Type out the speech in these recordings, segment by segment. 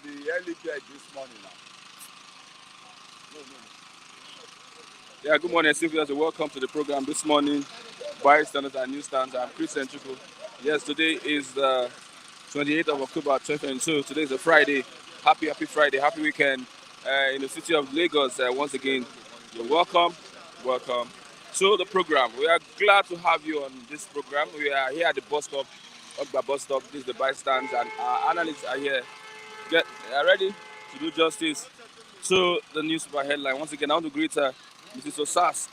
be the early bird this morning now. Yeah, good morning, Sylvia. Welcome to the program this morning. Bystanders and newsstands. I'm Chris Chuku. Yes, today is the 28th of October 2022. Today is a Friday. Happy Friday. Happy weekend in the city of Lagos. Once again, you're welcome. Welcome to the program. We are glad to have you on this program. We are here at the bus stop, Ogba bus stop. This is the bystanders and our analysts are here. Get ready to do justice to the newspaper headline. Once again, I want to greet Mrs. Osas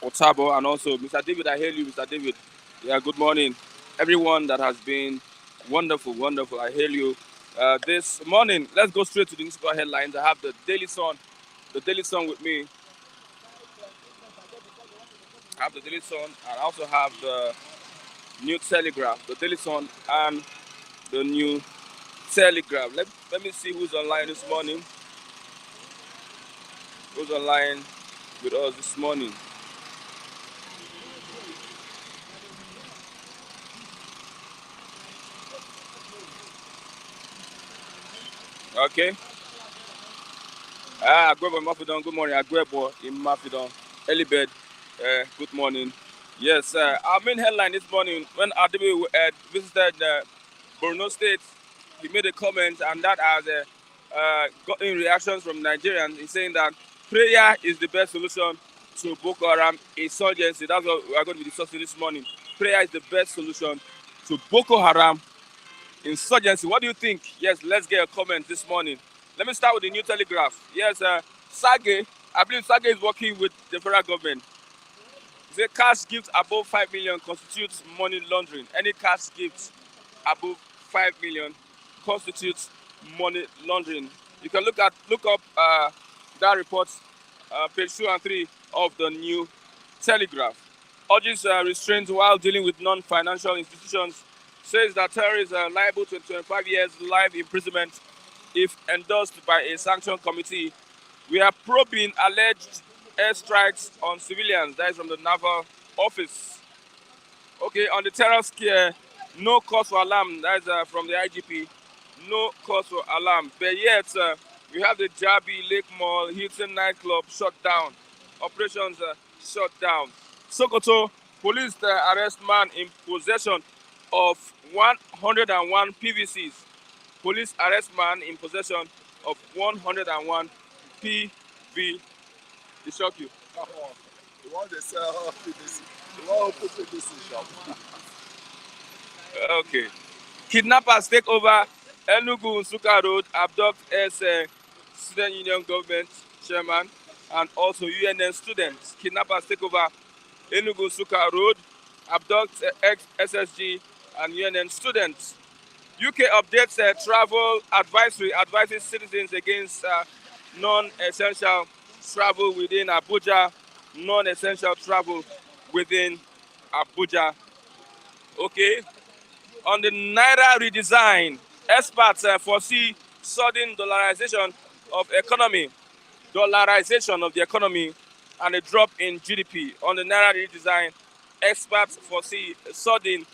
Otabo and also Mr. David. I hail you, Mr. David. Yeah, good morning. Everyone that has been wonderful, wonderful. I hail you. This morning, let's go straight to the newspaper headlines. I have the Daily Sun with me. I have the Daily Sun and I also have the New Telegraph, the Daily Sun and the New Telegraph. Let me see who's online this morning. Who's online with us this morning? Okay. Agwebo Mafidon, good morning. Agwebo in Mafidon. Elibed, good morning. Yes, our main headline this morning, when Adeboye visited Borno State, he made a comment and that has gotten reactions from Nigerians. He's saying that prayer is the best solution to Boko Haram insurgency. That's what we are going to be discussing this morning. Prayer is the best solution to Boko Haram insurgency. What do you think? Yes, let's get a comment this morning. Let me start with the New Telegraph. Yes, Sage, I believe Sage is working with the federal government. The cash gift above 5 million constitutes money laundering. Any cash gift above 5 million constitutes money laundering. You can look up that report, page 2 and 3 of the New Telegraph. Urges restraint while dealing with non-financial institutions. Says that terrorists are liable to 25 years life imprisonment if endorsed by a sanctioned committee. We are probing alleged airstrikes on civilians. That is from the Naval Office. Okay, on the terror scare, no cause for alarm. That is from the IGP. No cause for alarm. But yet, we have the Jabi Lake Mall, Hilton nightclub shut down. Operations shut down. Sokoto, police arrest man in possession of 101 PVCs. Police arrest man in possession of 101 PV. They shock you. Come on. The one they sell PVC. The one who put PVC shop. Okay. Kidnappers take over Enugu Nsukka Road, abduct as Student Union Government Chairman and also UNN students. Kidnappers take over Enugu Nsukka Road, abduct SSG and UNN students. UK updates travel advisory, advises citizens against non-essential travel within Abuja. Non-essential travel within Abuja. Okay. On the Naira redesign, experts foresee sudden dollarization of economy, dollarization of the economy, and a drop in GDP. On the Naira redesign, experts foresee sudden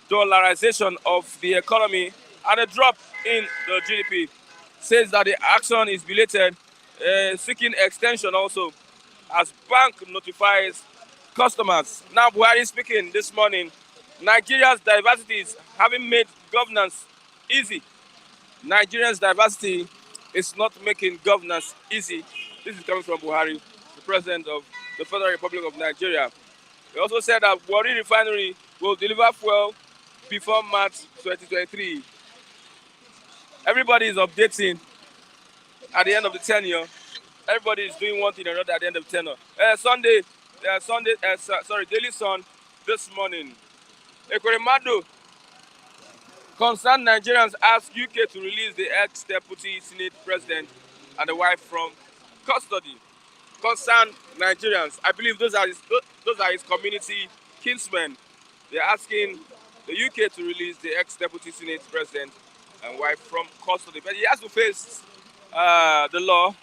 dollarization of the economy and a drop in the GDP. Says that the action is belated, seeking extension also as bank notifies customers. Now Buhari speaking this morning. Nigeria's diversity is having made governance easy. Nigeria's diversity is not making governance easy. This is coming from Buhari, the president of the Federal Republic of Nigeria. He also said that Warri Refinery will deliver fuel before March 2023. Everybody is updating at the end of the tenure. Everybody is doing one thing or another at the end of the tenure. Daily Sun this morning. Ekweremadu concerned Nigerians ask UK to release the ex-deputy Senate president and the wife from custody. Concerned Nigerians, I believe those are his community kinsmen. They're asking the UK to release the ex-deputy Senate president and wife from custody. But he has to face the law.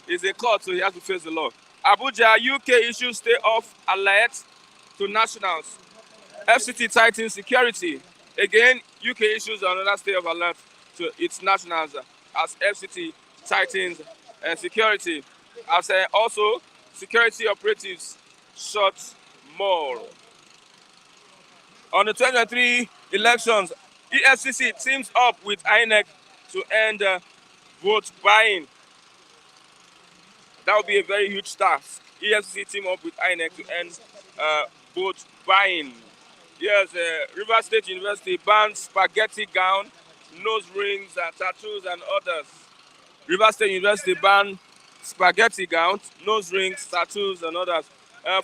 He's in court, so he has to face the law. Abuja, UK issues stay off alert to nationals. FCT tightens security. Again, UK issues another state of alert to its nationals. as FCT tightens security. As also security operatives shot more. On the 2023 elections, EFCC teams up with INEC to end vote buying. That would be a very huge task. EFCC team up with INEC to end vote buying. Yes, Rivers State University bans spaghetti gown, nose rings, tattoos, and others. Rivers State University banned spaghetti gowns, nose rings, tattoos, and others.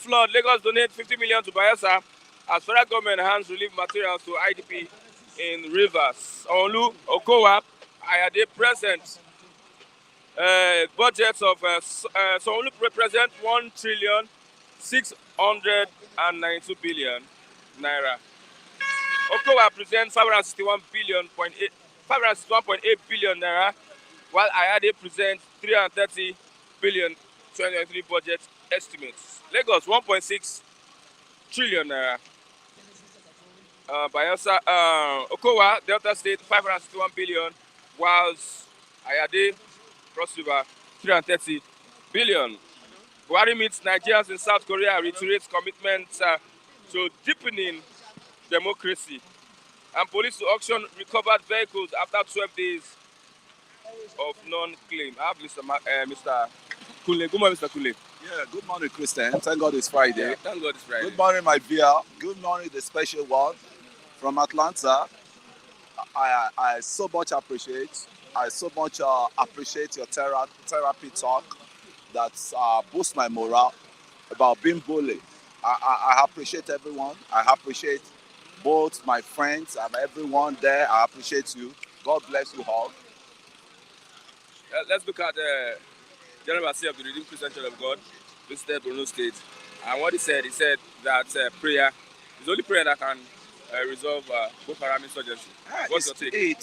Flood, Lagos donate 50 million to Bayelsa as federal government hands relief materials to IDP in Rivers. Olu, Okowa, Ayade present budgets of so only represent 1,692,000,000,000 naira. Okowa presents 561.8 billion naira, while Ayade presents 330 billion 2023 budget estimates. Lagos 1.6 trillion naira. Bayelsa, Okowa, Delta State 561 billion, whilst Ayade, Cross River 330 billion. Buhari meets Nigerians in South Korea, reiterates commitment to deepening democracy. And police to auction recovered vehicles after 12 days of non-claim. I have Mr. Kule. Good morning, Mr. Kule. Yeah, good morning, Christian. Thank God it's Friday. Yeah, thank God it's Friday. Good morning, my dear. Good morning, the special one from Atlanta. I so much appreciate. I so much appreciate your therapy talk that boosts my morale about being bullied. I appreciate everyone. I appreciate both my friends and everyone there. I appreciate you. God bless you all. Let's look at the General Overseer of the Redeemed Christian Church of God, visited Borno State. And what he said that prayer is the only prayer that can resolve Boko Haram insurgency. What's your take?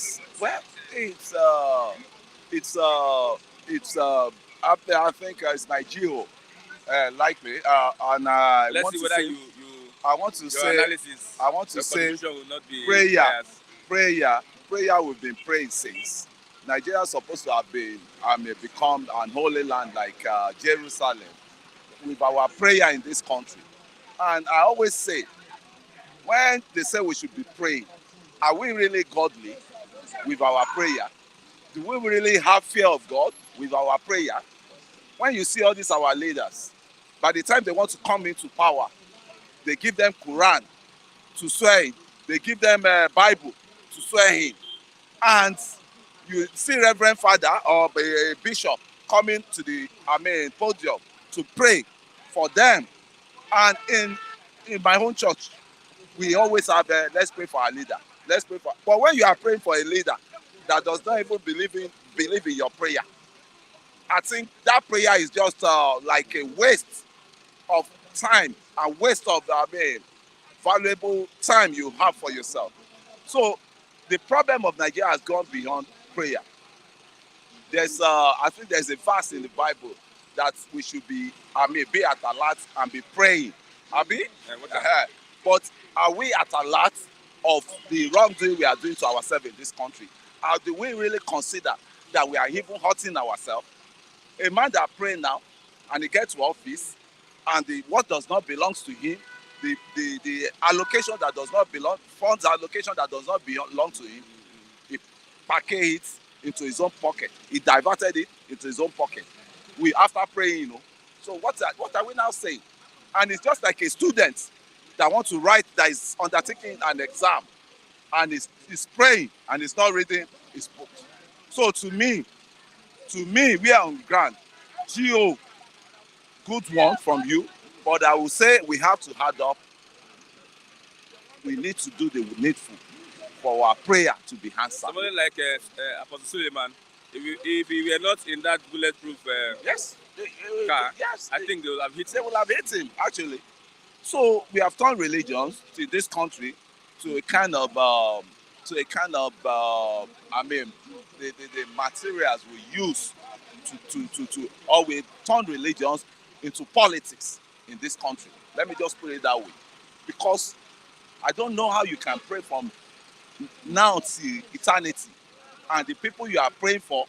I think it's Nigeria, likely. And Let's see whether you I want to your say, analysis, I want to your say, contribution will not be prayer. We've been praying since. Nigeria is supposed to have been, become an holy land like Jerusalem, with our prayer in this country. And I always say, when they say we should be praying, are we really godly with our prayer? Do we really have fear of God with our prayer? When you see all these our leaders, by the time they want to come into power, they give them Quran to swear in. They give them Bible to swear in. And you see Reverend Father or a bishop coming to the podium to pray for them. And in my own church, we always have let's pray for our leader. Let's pray for. But when you are praying for a leader that does not even believe in your prayer, I think that prayer is just like a waste of time and waste of valuable time you have for yourself. So the problem of Nigeria has gone beyond prayer. I think there's a verse in the Bible that we should be at alert and be praying. But are we at alert of the wrongdoing we are doing to ourselves in this country? Or do we really consider that we are even hurting ourselves? A man that pray now and he gets to office and what does not belong to him, the allocation that does not belong, funds allocation that does not belong to him, he package it into his own pocket. He diverted it into his own pocket. We after praying, So what are we now saying? And it's just like a student that wants to write, that is undertaking an exam, and is praying and is not reading his book. So to me, we are on the ground. G.O., good one from you, but I will say we have to add up. We need to do the needful for our prayer to be answered. Somebody like Apostle Suleiman, if we were not in that bulletproof car, yes, I think they would have hit him. They will have hit him, actually. So we have turned religions to this country to a kind of the materials we use or we turn religions into politics in this country. Let me just put it that way. Because I don't know how you can pray from now to eternity, and the people you are praying for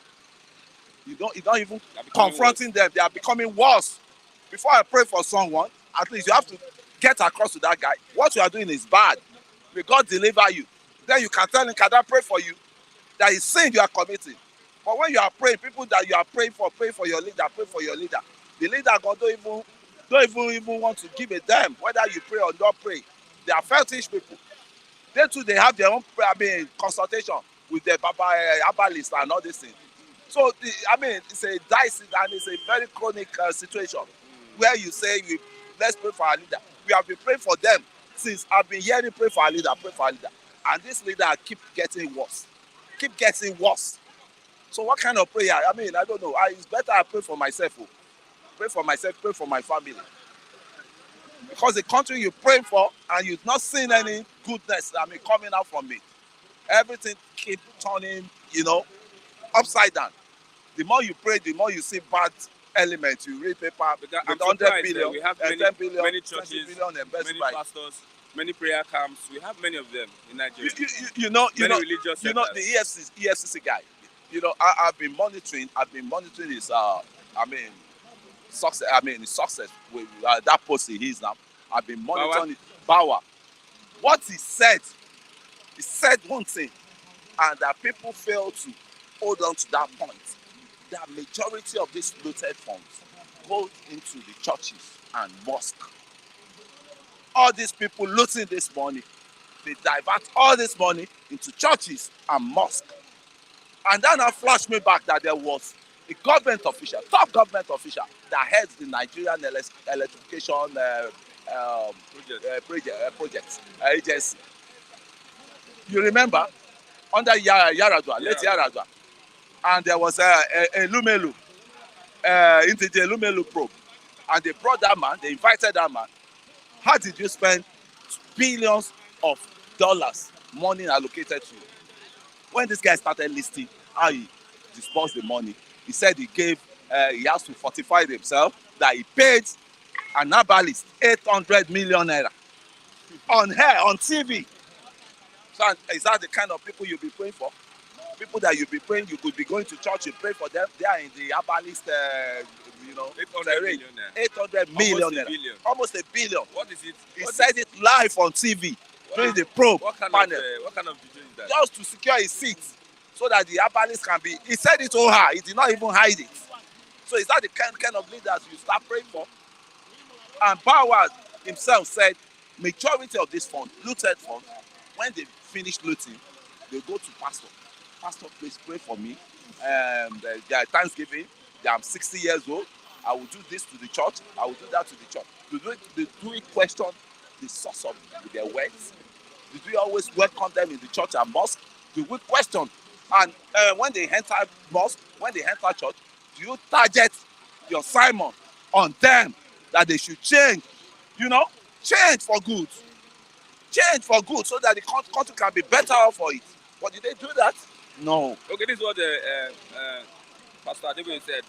You don't even They're becoming confronting them. They are becoming worse. Before I pray for someone, at least you have to get across to that guy. What you are doing is bad. May God deliver you. Then you can tell him, can I pray for you? That is sin you are committing. But when you are praying, people that you are praying for, pray for your leader, pray for your leader. The leader God don't even want to give a damn whether you pray or not pray. They are fetish people. They too, they have their own consultation with the herbalist and all these things. So it's a dicey and it's a very chronic situation where you say, let's pray for our leader. We have been praying for them since I've been hearing pray for our leader, and this leader keep getting worse, So what kind of prayer? I don't know. It's better I pray for myself. Pray for myself, pray for my family. Because the country you pray for and you've not seen any goodness coming out from it. Everything keep turning, upside down. The more you pray, the more you see bad elements. You read paper with 100 billion, we have 10 billion, many 20 churches, billion, and many pastors, many prayer camps. We have many of them in Nigeria. Many religious you know centers. the EFCC guy. I've been monitoring his success with that post he is now. I've been monitoring it. Bauer. What he said one thing, and that people fail to hold on to that point. The majority of these looted funds go into the churches and mosques. All these people looting this money, they divert all this money into churches and mosques. And then I flashed me back that there was a government official, top government official, that heads the Nigerian electrification project agency. You remember? Under Yaradua, late Yaradua. And there was a Lumelu, into the Lumelu probe. And they brought that man, they invited that man. How did you spend billions of dollars, money allocated to you? When this guy started listing how he disbursed the money, he said he has to fortify himself, that he paid an herbalist 800 million naira on TV. So is that the kind of people you'll be praying for? People that you'll be praying, you could be going to church, you pray for them. They are in the herbalist, 800 million. 800 million naira. Almost a billion. What is it? He said it live on TV during the probe panel. What kind of video is that? Just to secure his seat, so that the herbalist can be. He said it to her. He did not even hide it. So is that the kind of leaders you start praying for? And Bauer himself said, majority of this fund, looted funds, when they finish looting, they go to pastor. Pastor, please pray for me. Their Thanksgiving, I'm 60 years old. I will do this to the church. I will do that to the church. Do we question the source of their words? Did we always welcome them in the church and mosque? Do we question? And when they enter mosque, when they enter church, do you target your sermon on them that they should change? Change for good. Change for good, so that the country can be better off for it. But did they do that? No. Okay, this is what Pastor Adeboye said.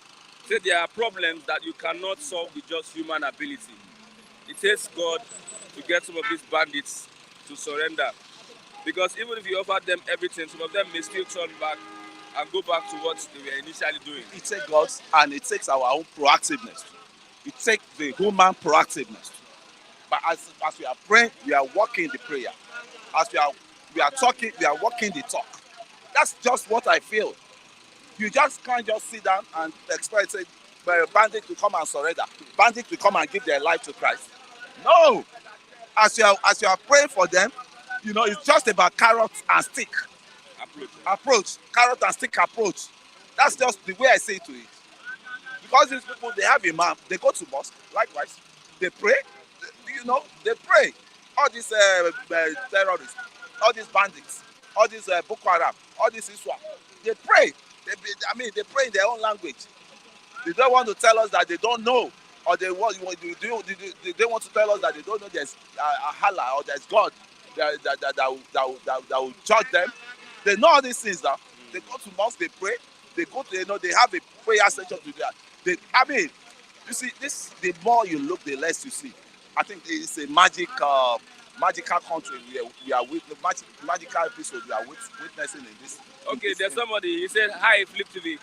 He said there are problems that you cannot solve with just human ability. It takes God to get some of these bandits to surrender. Because even if you offer them everything, some of them may still turn back and go back to what they were initially doing. It takes God's, and it takes our own proactiveness. It takes the human proactiveness. But as we are praying, we are walking the prayer. As we are talking, we are walking the talk. That's just what I feel. You just can't just sit down and expect a bandit to come and surrender. Bandit to come and give their life to Christ. No. As you are praying for them, it's just about carrot and stick approach. Carrot and stick approach. That's just the way I say to it. Because these people, they have imam, they go to mosque, likewise, they pray, they pray. All these terrorists, all these bandits, all these Boko Haram, all these Iswa, they pray. They pray in their own language. They don't want to tell us that they don't know, or they want to tell us that they don't know there's Allah or there's God that will judge them. They know all these things now. They go to mosque, they pray, they go to, they have a prayer session to that. You see, the more you look, the less you see. I think it's a magical country we are with, the magical episode we are witnessing in this. Okay, there's somebody, he said, hi, Flip TV.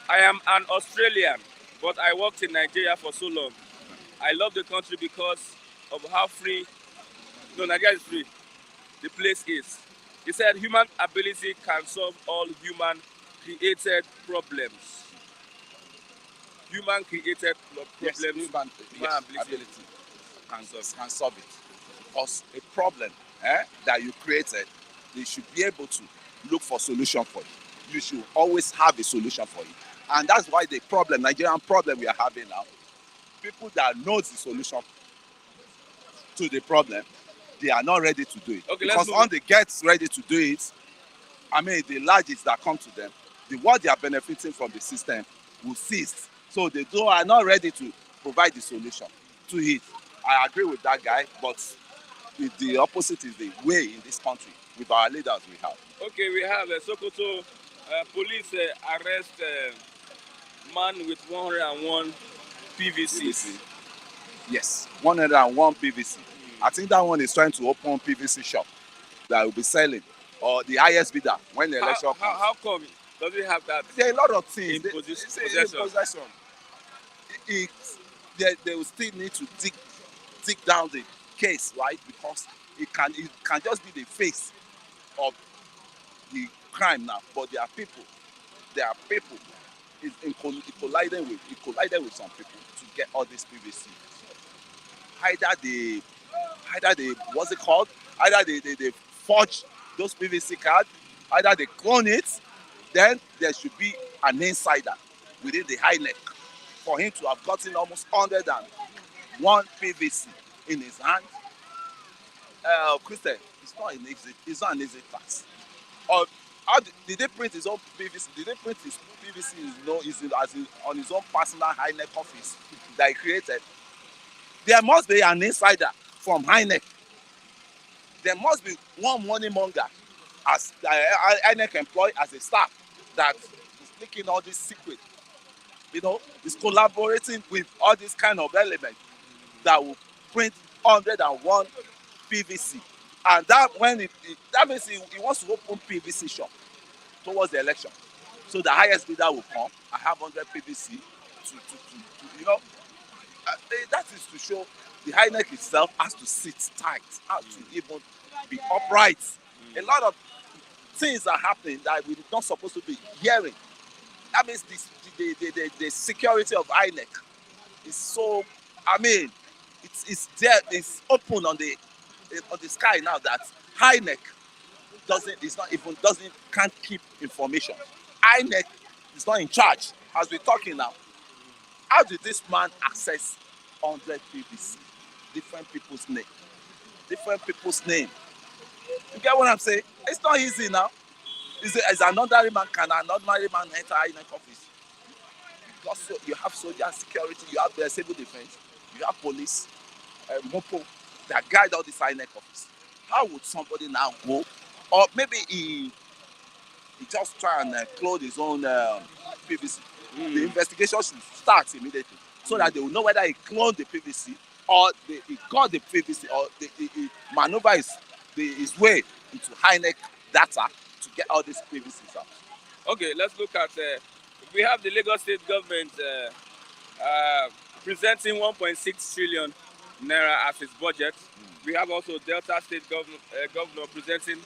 I am an Australian, but I worked in Nigeria for so long. I love the country because of how free, no, Nigeria is free, the place is. He said human ability can solve all human created problems. Human created Yes, problems, human yes, ability ability can solve. can solve it. Because a problem that you created, they should be able to look for solution for it. You should always have a solution for it. And that's why the problem, Nigerian problem we are having now, people that knows the solution to the problem, they are not ready to do it. Okay, let's Because move on on. they get ready to do it, I mean, the largest that come to them, the what they are benefiting from the system will cease. So they are not ready to provide the solution to it. I agree with that guy, but the opposite is the way in this country with our leaders we have. Okay, we have Sokoto police arrest man with 101 PVC. PVCs. Yes, 101 PVC. I think that one is trying to open PVC shop that will be selling, or the highest bidder when the election comes. How come does it have that There are a lot of things. in possession? In possession. It, they will still need to dig down the case, right? Because it can just be the face of the crime now. But there are people. It collided with some people to get all this PVC. Either they what's it called? Either they forge those PVC cards, either they clone it, then there should be an insider within the high neck for him to have gotten almost 101 PVC in his hand. Christian, it's not an easy task. Or did they print his own PVC? Did they print his PVC on his own personal high neck office that he created? There must be an insider from Hynec. There must be one money monger as Hynec employed as a staff that is leaking all this secret. Is collaborating with all these kind of elements that will print 101 PVC. And that that means he wants to open PVC shop towards the election. So the highest bidder will come. I have 100 PVC that is to show the high neck itself has to sit tight, has to even be upright. A lot of things are happening that we're not supposed to be hearing. That means the security of INEC is so, I mean, it's there, it's open on the sky now that INEC can't keep information. INEC is not in charge. As we're talking now, how did this man access 100 PVC? Different people's name. Different people's name. You get what I'm saying? It's not easy now. Is an ordinary man, can an ordinary man enter INEC office? You have soldier security, you have the civil defense, you have police, MOPO, that guide all this INEC office. How would somebody now go? Or maybe he just try and clone his own PVC. The investigation should start immediately so that they will know whether he cloned the PVC or he got the PVC or he maneuver his way into high-neck data to get all these PVCs out. Okay, let's look at, we have the Lagos State government presenting 1.6 trillion naira as its budget. We have also Delta State governor presenting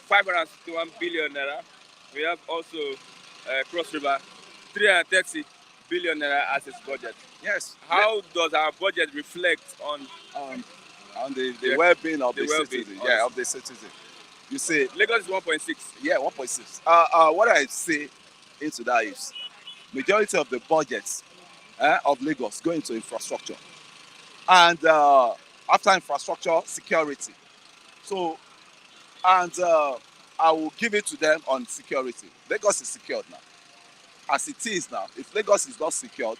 561 billion naira. We have also Cross River 330 billion naira as its budget. Yes. How does our budget reflect on the well-being of the citizen? Yeah, of the citizen. You say Lagos is 1.6. Yeah, 1.6. What I say into that is majority of the budgets of Lagos go into infrastructure, and after infrastructure, security. So, and I will give it to them on security. Lagos is secured now. As it is now, if Lagos is not secured,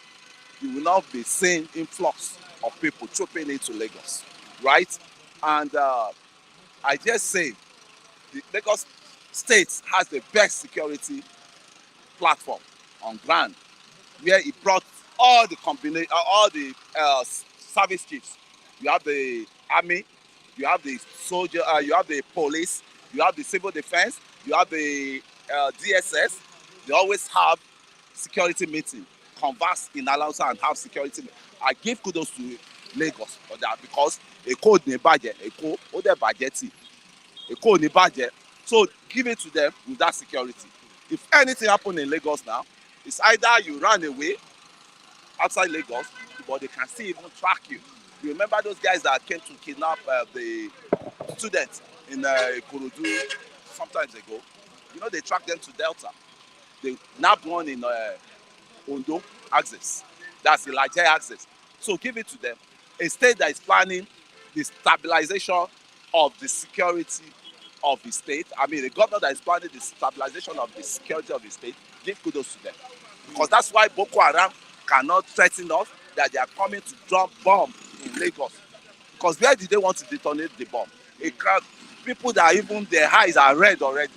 you will not be seeing influx of people trooping into Lagos, right? And I just say the Lagos State has the best security platform on ground, where it brought all the service chiefs. You have the army, you have the soldier, you have the police, you have the civil defense, you have the DSS. They always have security meeting, converse in Alausa and have security. I give kudos to Lagos for that because Èkó ò ní bàjẹ́, Èkó ó dẹ̀ bàjẹ́ tì, Èkó ò ní bàjẹ́. So give it to them with that security. If anything happen in Lagos now, it's either you run away outside Lagos, but they can still even track you. You remember those guys that came to kidnap the students in Ikorodu sometimes ago? You know, they tracked them to Delta. They nabbed one in Ondo axis. That's the Elijah axis. So give it to them. A state that is planning the stabilization of the security of the state. I mean, the government that is planning the stabilization of the security of the state, give kudos to them. Because that's why Boko Haram cannot threaten us that they are coming to drop bomb in Lagos. Because where did they want to detonate the bomb? A crowd, people that even their eyes are red already.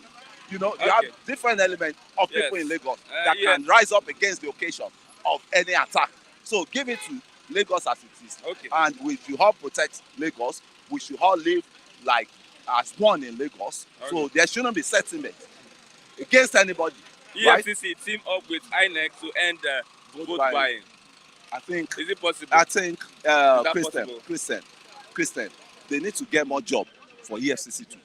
You know, you have different elements of people in Lagos that can rise up against the occasion of any attack. So give it to Lagos as it is. And we should all protect Lagos. We should all live like as one in Lagos. So there shouldn't be sentiment against anybody. EFCC team up with INEC to end vote buying. I think. Is it possible? I think Christian, they need to get more job for EFCC too.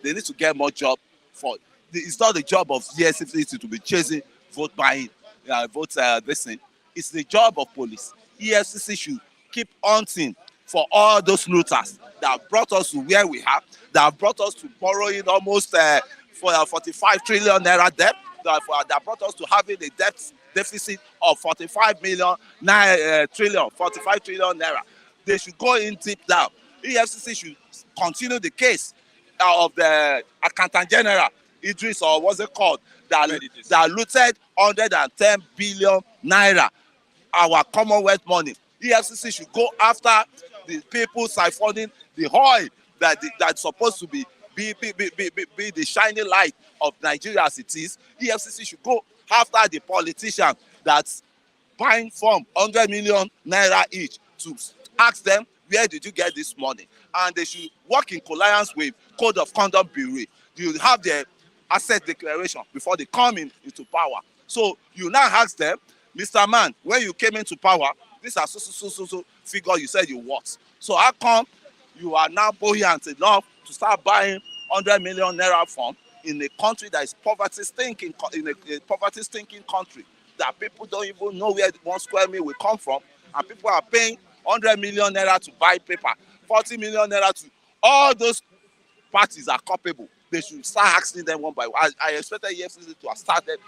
They need to get more job for. It's not the job of EFCC to be chasing vote buying, vote this thing. It's the job of police. EFCC should keep hunting for all those looters that brought us to where we are, that brought us to borrowing almost for 45 trillion naira debt, that brought us to having a debt deficit of 45 trillion naira. They should go in deep down. EFCC should continue the case of the accountant general Idris, or what's it called, that looted 110 billion naira, our Commonwealth money. EFCC should go after the people siphoning the oil that's supposed to be the shining light of Nigeria as it is. EFCC should go after the politician that's buying from 100 million naira each to ask them, where did you get this money? And they should work in compliance with Code of Conduct Bureau. You have their asset declaration before they come into power. So you now ask them, Mr. Man, when you came into power, these are so figure you said you want. So how come you are now buoyant enough to start buying 100 million naira from in a country that is poverty-stinking, in a poverty-stinking country, that people don't even know where 1 square meal will come from, and people are paying 100 million naira to buy paper, 40 million naira to all those parties are culpable. They should start asking them one by one. I expected EFCC to have started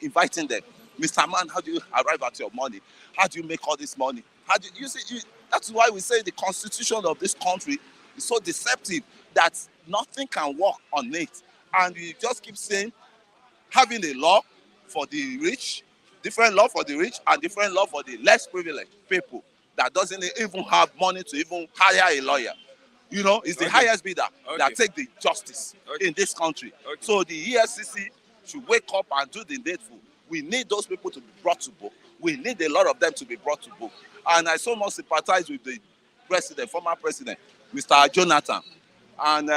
inviting them. Mr. Man, how do you arrive at your money? How do you make all this money? How do you see? That's why we say the constitution of this country is so deceptive that nothing can work on it. And we just keep saying having a law for the rich, different law for the rich, and different law for the less privileged people that doesn't even have money to even hire a lawyer. You know, it's the highest bidder that take the justice in this country. So the EFCC should wake up and do the needful. We need those people to be brought to book. We need a lot of them to be brought to book. And I so much sympathize with the president, former president, Mr. Jonathan. And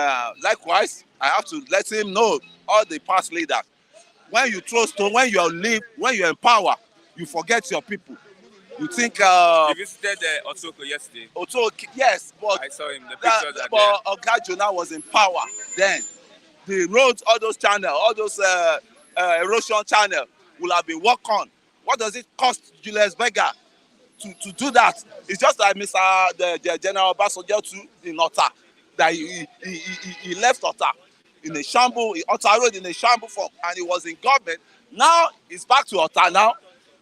likewise, I have to let him know, all the past leaders, when you throw stone, when you're in power, you forget your people. You think you visited Otoko yesterday. Otoko, yes, but I saw him. The pictures are but Oga Jonah was in power then. The roads, all those channels, all those erosion channels will have been worked on. What does it cost Julius Berger to do that? It's just like the General Obasanjo too in Ota, that he left Ota in a shamble, Ota Road in a shamble form, and he was in government. Now he's back to Ota now.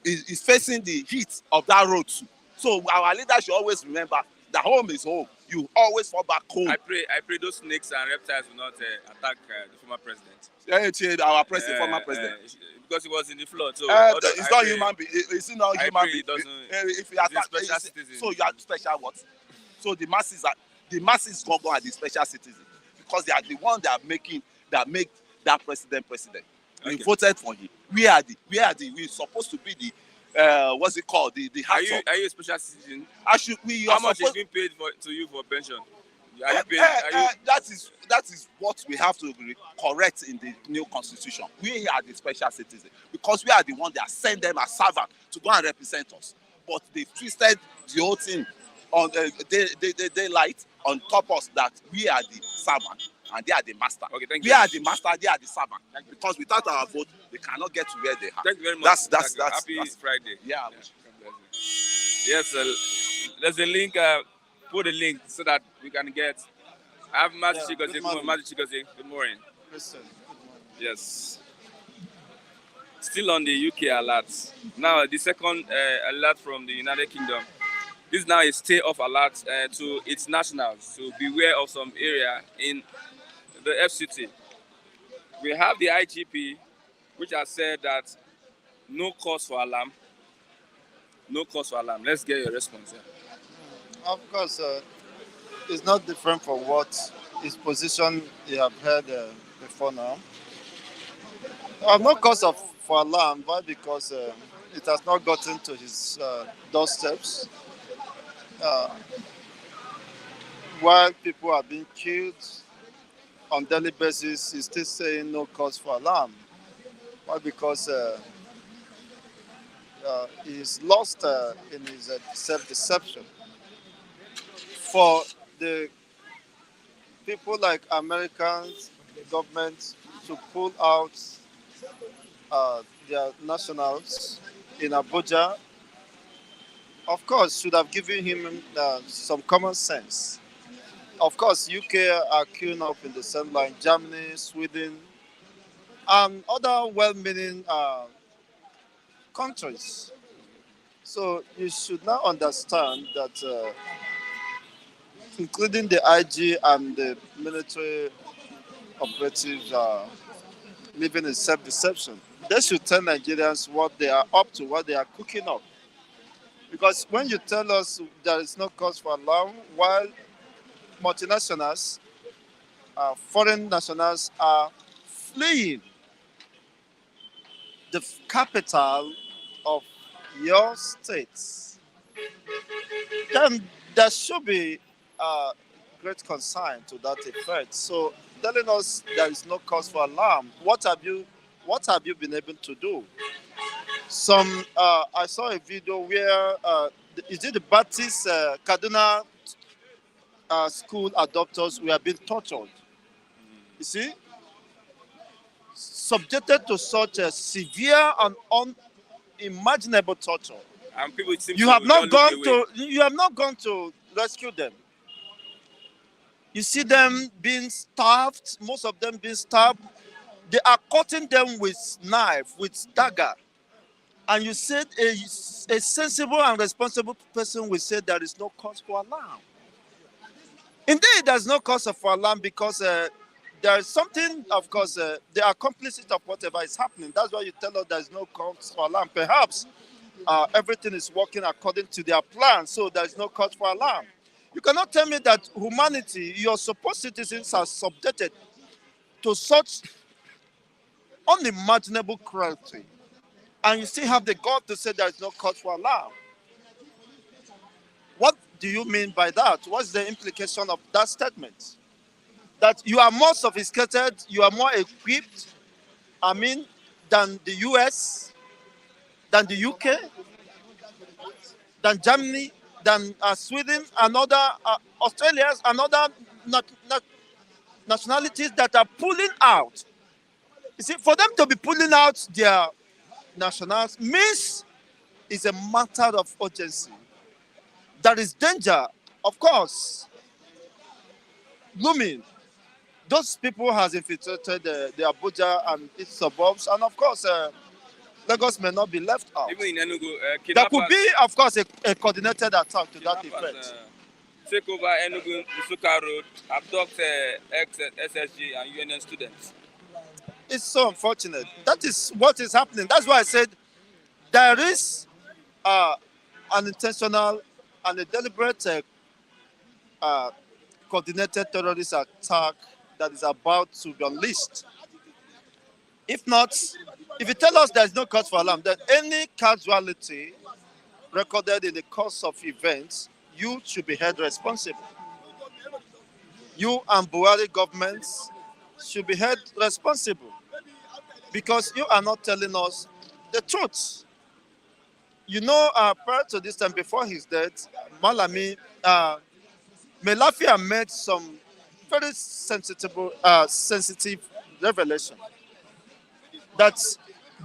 Is facing the heat of that road too. So our leaders should always remember that home is home. You always fall back home. I pray those snakes and reptiles will not attack the former president. Our former president. Because he was in the flood. So it's not human being. It's not human being. If he attack, so you are special what? So the masses go are the special citizens because they are the ones that make that president. We voted for him. We we're supposed to be the what's it called? The are you a special citizen? How much is being paid to you for pension? Are you paying? Are you? That is what we have to correct in the new constitution. We are the special citizen because we are the one that send them as servant to go and represent us. But they twisted the whole thing on daylight on top us that we are the servant and they are the master. Okay, thank we you. are the master, they are the servant. Because without our vote, they cannot get to where they are. Thank you very much. That's Happy that's, Friday. yeah. Yes, there's a link. Put a link so that we can get. I have Magic Chigozie. Good morning, Magic Chigozie. Good morning. Listen. Yes. Still on the UK alert. Now the second alert from the United Kingdom. This is now a stay off alert to its nationals to beware of some area in the FCT. We have the IGP, which has said that no cause for alarm. No cause for alarm. Let's get your response here. Of course, it's not different from what his position you have heard before now. No cause for alarm. Why? Because it has not gotten to his doorsteps. While people are being killed on daily basis, he's still saying no cause for alarm. Why? Because he's lost in his self-deception. For the people like Americans, the government, to pull out their nationals in Abuja, of course, should have given him some common sense. Of course, UK are queuing up in the same line, Germany, Sweden, and other well-meaning countries. So you should now understand that, including the IG and the military operatives living in self-deception, they should tell Nigerians what they are up to, what they are cooking up. Because when you tell us there is no cause for alarm, while multinationals, foreign nationals are fleeing the capital of your states, then there should be great concern to that effect. So telling us there is no cause for alarm, what have you been able to do? I saw a video where is it the Baptist Kaduna school adopters were being tortured. You see, subjected to such a severe and unimaginable torture. And people seem You to have not don't look away. you have not gone to rescue them. You see them being starved, most of them being starved. They are cutting them with knife, with dagger. And you said a sensible and responsible person will say there is no cause for alarm. Indeed, there's no cause for alarm because there is something, of course, they are complicit of whatever is happening. That's why you tell us there's no cause for alarm. Perhaps everything is working according to their plan, so there's no cause for alarm. You cannot tell me that humanity, your supposed citizens, are subjected to such unimaginable cruelty, and you still have the God to say there is no cause for alarm. What do you mean by that? What's the implication of that statement? That you are more sophisticated, you are more equipped, than the US, than the UK, than Germany, than Sweden, and other Australia, and other nationalities that are pulling out. You see, for them to be pulling out their nationals means it's a matter of urgency. There is danger, of course, looming. Those people has infiltrated the Abuja and its suburbs, and of course, Lagos may not be left out. Even in Enugu, There kidnappers, could be, of course, a coordinated attack to that effect. Take over Enugu Isuka Road, abduct ex-SSG and UNN students. It's so unfortunate. That is what is happening. That's why I said there is an intentional and a deliberate coordinated terrorist attack that is about to be unleashed. If not, if you tell us there's no cause for alarm, that any casualty recorded in the course of events, you should be held responsible. You and Buhari governments should be held responsible because you are not telling us the truth. You know, prior to this time, before his death, Malami, Melafia made some very sensitive revelation that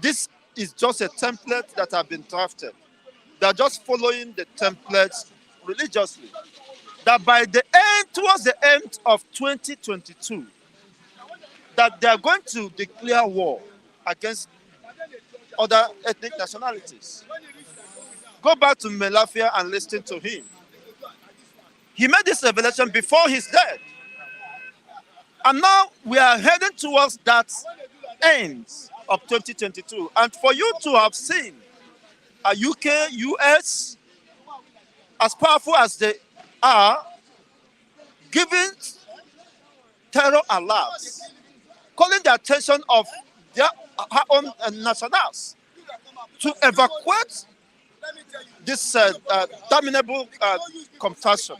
this is just a template that have been drafted. They are just following the templates religiously. That by the end, towards the end of 2022, that they are going to declare war against other ethnic nationalities. Go back to Melafia and listen to him. He made this revelation before his death. And now we are heading towards that end of 2022. And for you to have seen a UK, US, as powerful as they are, giving terror alerts, calling the attention of their own nationals to evacuate this damnable contraction.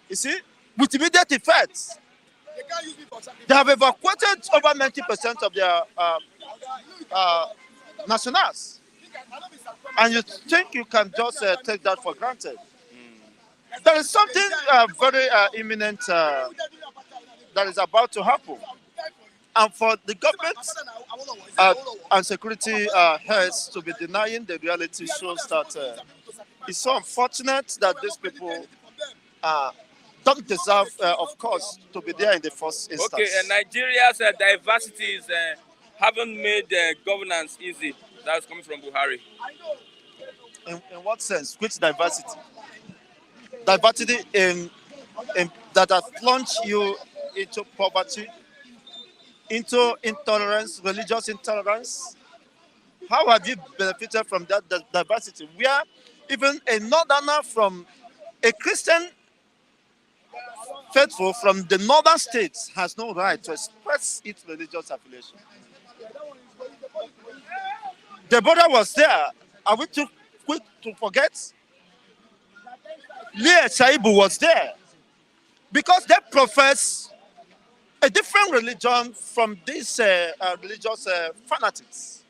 You see, with immediate effects, they have evacuated over 90% of their nationals. And you think you can just take that for granted. There is something very imminent that is about to happen. And for the government and security heads to be denying the reality shows that it's so unfortunate that these people don't deserve, of course, to be there in the first instance. Okay, Nigeria's diversities haven't made governance easy. That's coming from Buhari. In what sense? Which diversity? Diversity in that has plunged you into poverty, into intolerance, religious intolerance. How have you benefited from that diversity? Where even a northerner from a Christian faithful from the northern states has no right to express its religious affiliation. The border was there. Are we too quick to forget? Leah Shaibu was there because they profess a different religion from these religious fanatics.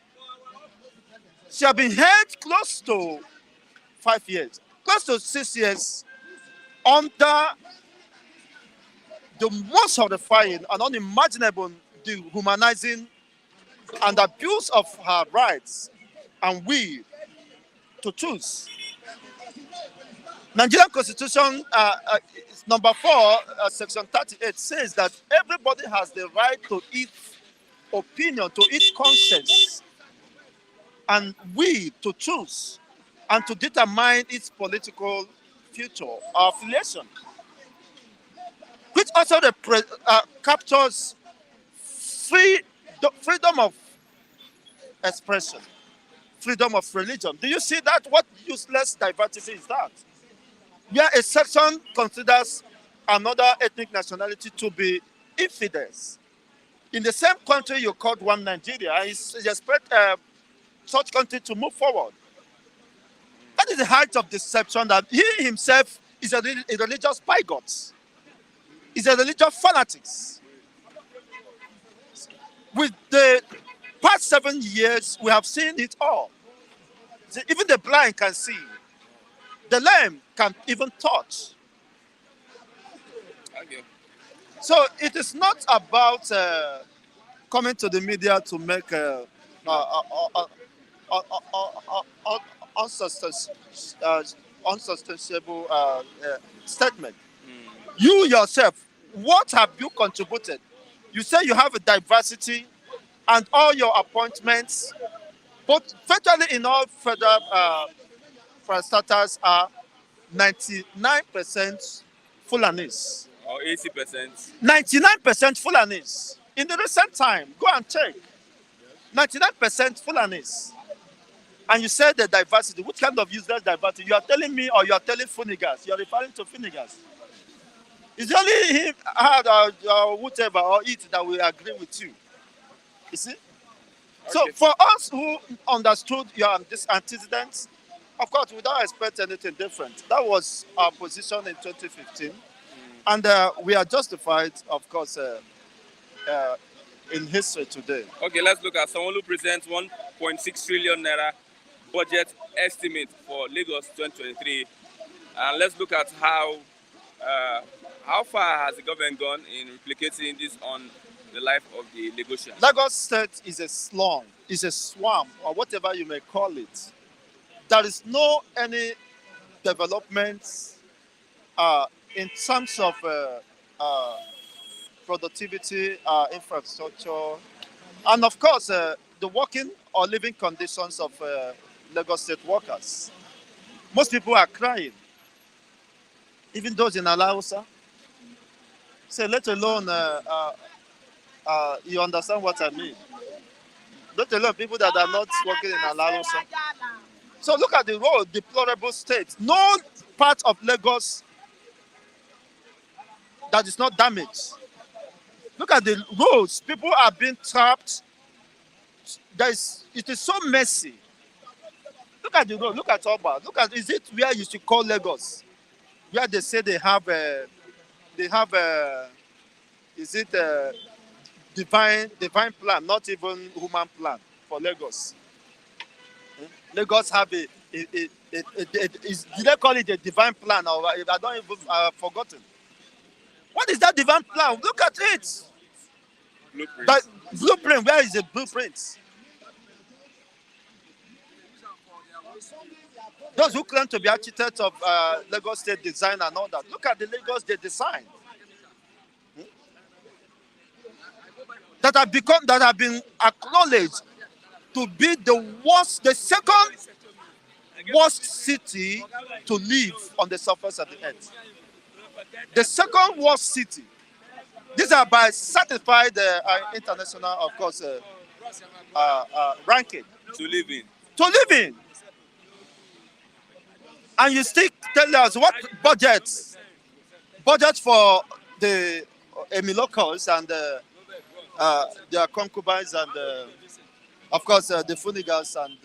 She has been held close to 5 years, close to 6 years, under the most horrifying and unimaginable dehumanizing and abuse of her rights and will to choose. Nigerian Constitution, number 4, section 38 says that everybody has the right to its opinion, to its conscience, and will to choose and to determine its political future or affiliation, which also captures freedom of expression, freedom of religion. Do you see that? What useless diversity is that? Where a section considers another ethnic nationality to be infidels. In the same country you called one Nigeria, and you expect such country to move forward. That is the height of deception, that he himself is a religious bigot. He's a religious fanatic. With the past 7 years, we have seen it all. Even the blind can see. The lame can even touch. Okay. So it is not about coming to the media to make unsubstantiable statement. You yourself, what have you contributed? You say you have a diversity and all your appointments, but virtually in all federal parastatals are 99% Fulanis. Or 80%. 99% Fulanis. In the recent time, go and check. 99% Fulanis. And you said the diversity. Which kind of useless diversity? You are telling me, or you are telling Funigas? You are referring to Funigas. It's only him, or whatever, or it that we agree with you. You see? Okay. So for us who understood your antecedents, of course, we don't expect anything different. That was our position in 2015. And we are justified, of course, uh, in history today. Okay, let's look at someone who presents 1.6 trillion naira budget estimate for Lagos 2023, and let's look at how far has the government gone in replicating this on the life of the Lagosian. Lagos State is a slum, is a swamp, or whatever you may call it. There is no any development in terms of uh, productivity, infrastructure, and of course, the working or living conditions of Lagos State workers. Most people are crying, even those in Alausa. Say, let alone, you understand what I mean. Let alone people that are not working in Alausa. So look at the road, deplorable state. No part of Lagos that is not damaged. Look at the roads. People are being trapped. It is so messy. Look at the road. Look at Oba. Look at, is it where you should call Lagos? Where they say they have is it a divine plan, not even human plan for Lagos? Lagos have did they call it a divine plan, or I don't even forgotten. What is that divine plan? Look at it. Blueprint. That blueprint. Where is the blueprint? Those who claim to be architects of Lagos State design and all that. Look at the Lagos they design. That have been acknowledged to be the second worst city to live on the surface of the earth. The second worst city. These are by certified international, of course, ranking. To live in. To live in. And you still tell us what budget for the Emilocals and their concubines and of course the Funigals and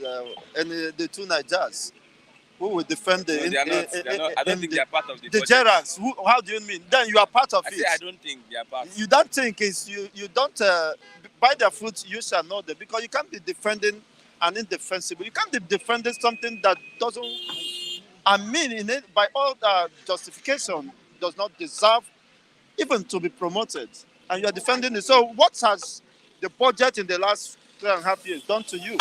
the two Nigers who will defend the. No, they are not. I don't think they are part of the budget. Gerrans. How do you mean? Then you are part of it. I don't think they are part. You don't think is you don't by their fruit you shall know them, because you can't be defending an indefensible. You can't be defending something that doesn't. I mean, in it, by all justification, does not deserve even to be promoted, and you are defending it. So, what has the budget in the last 3.5 years done to you?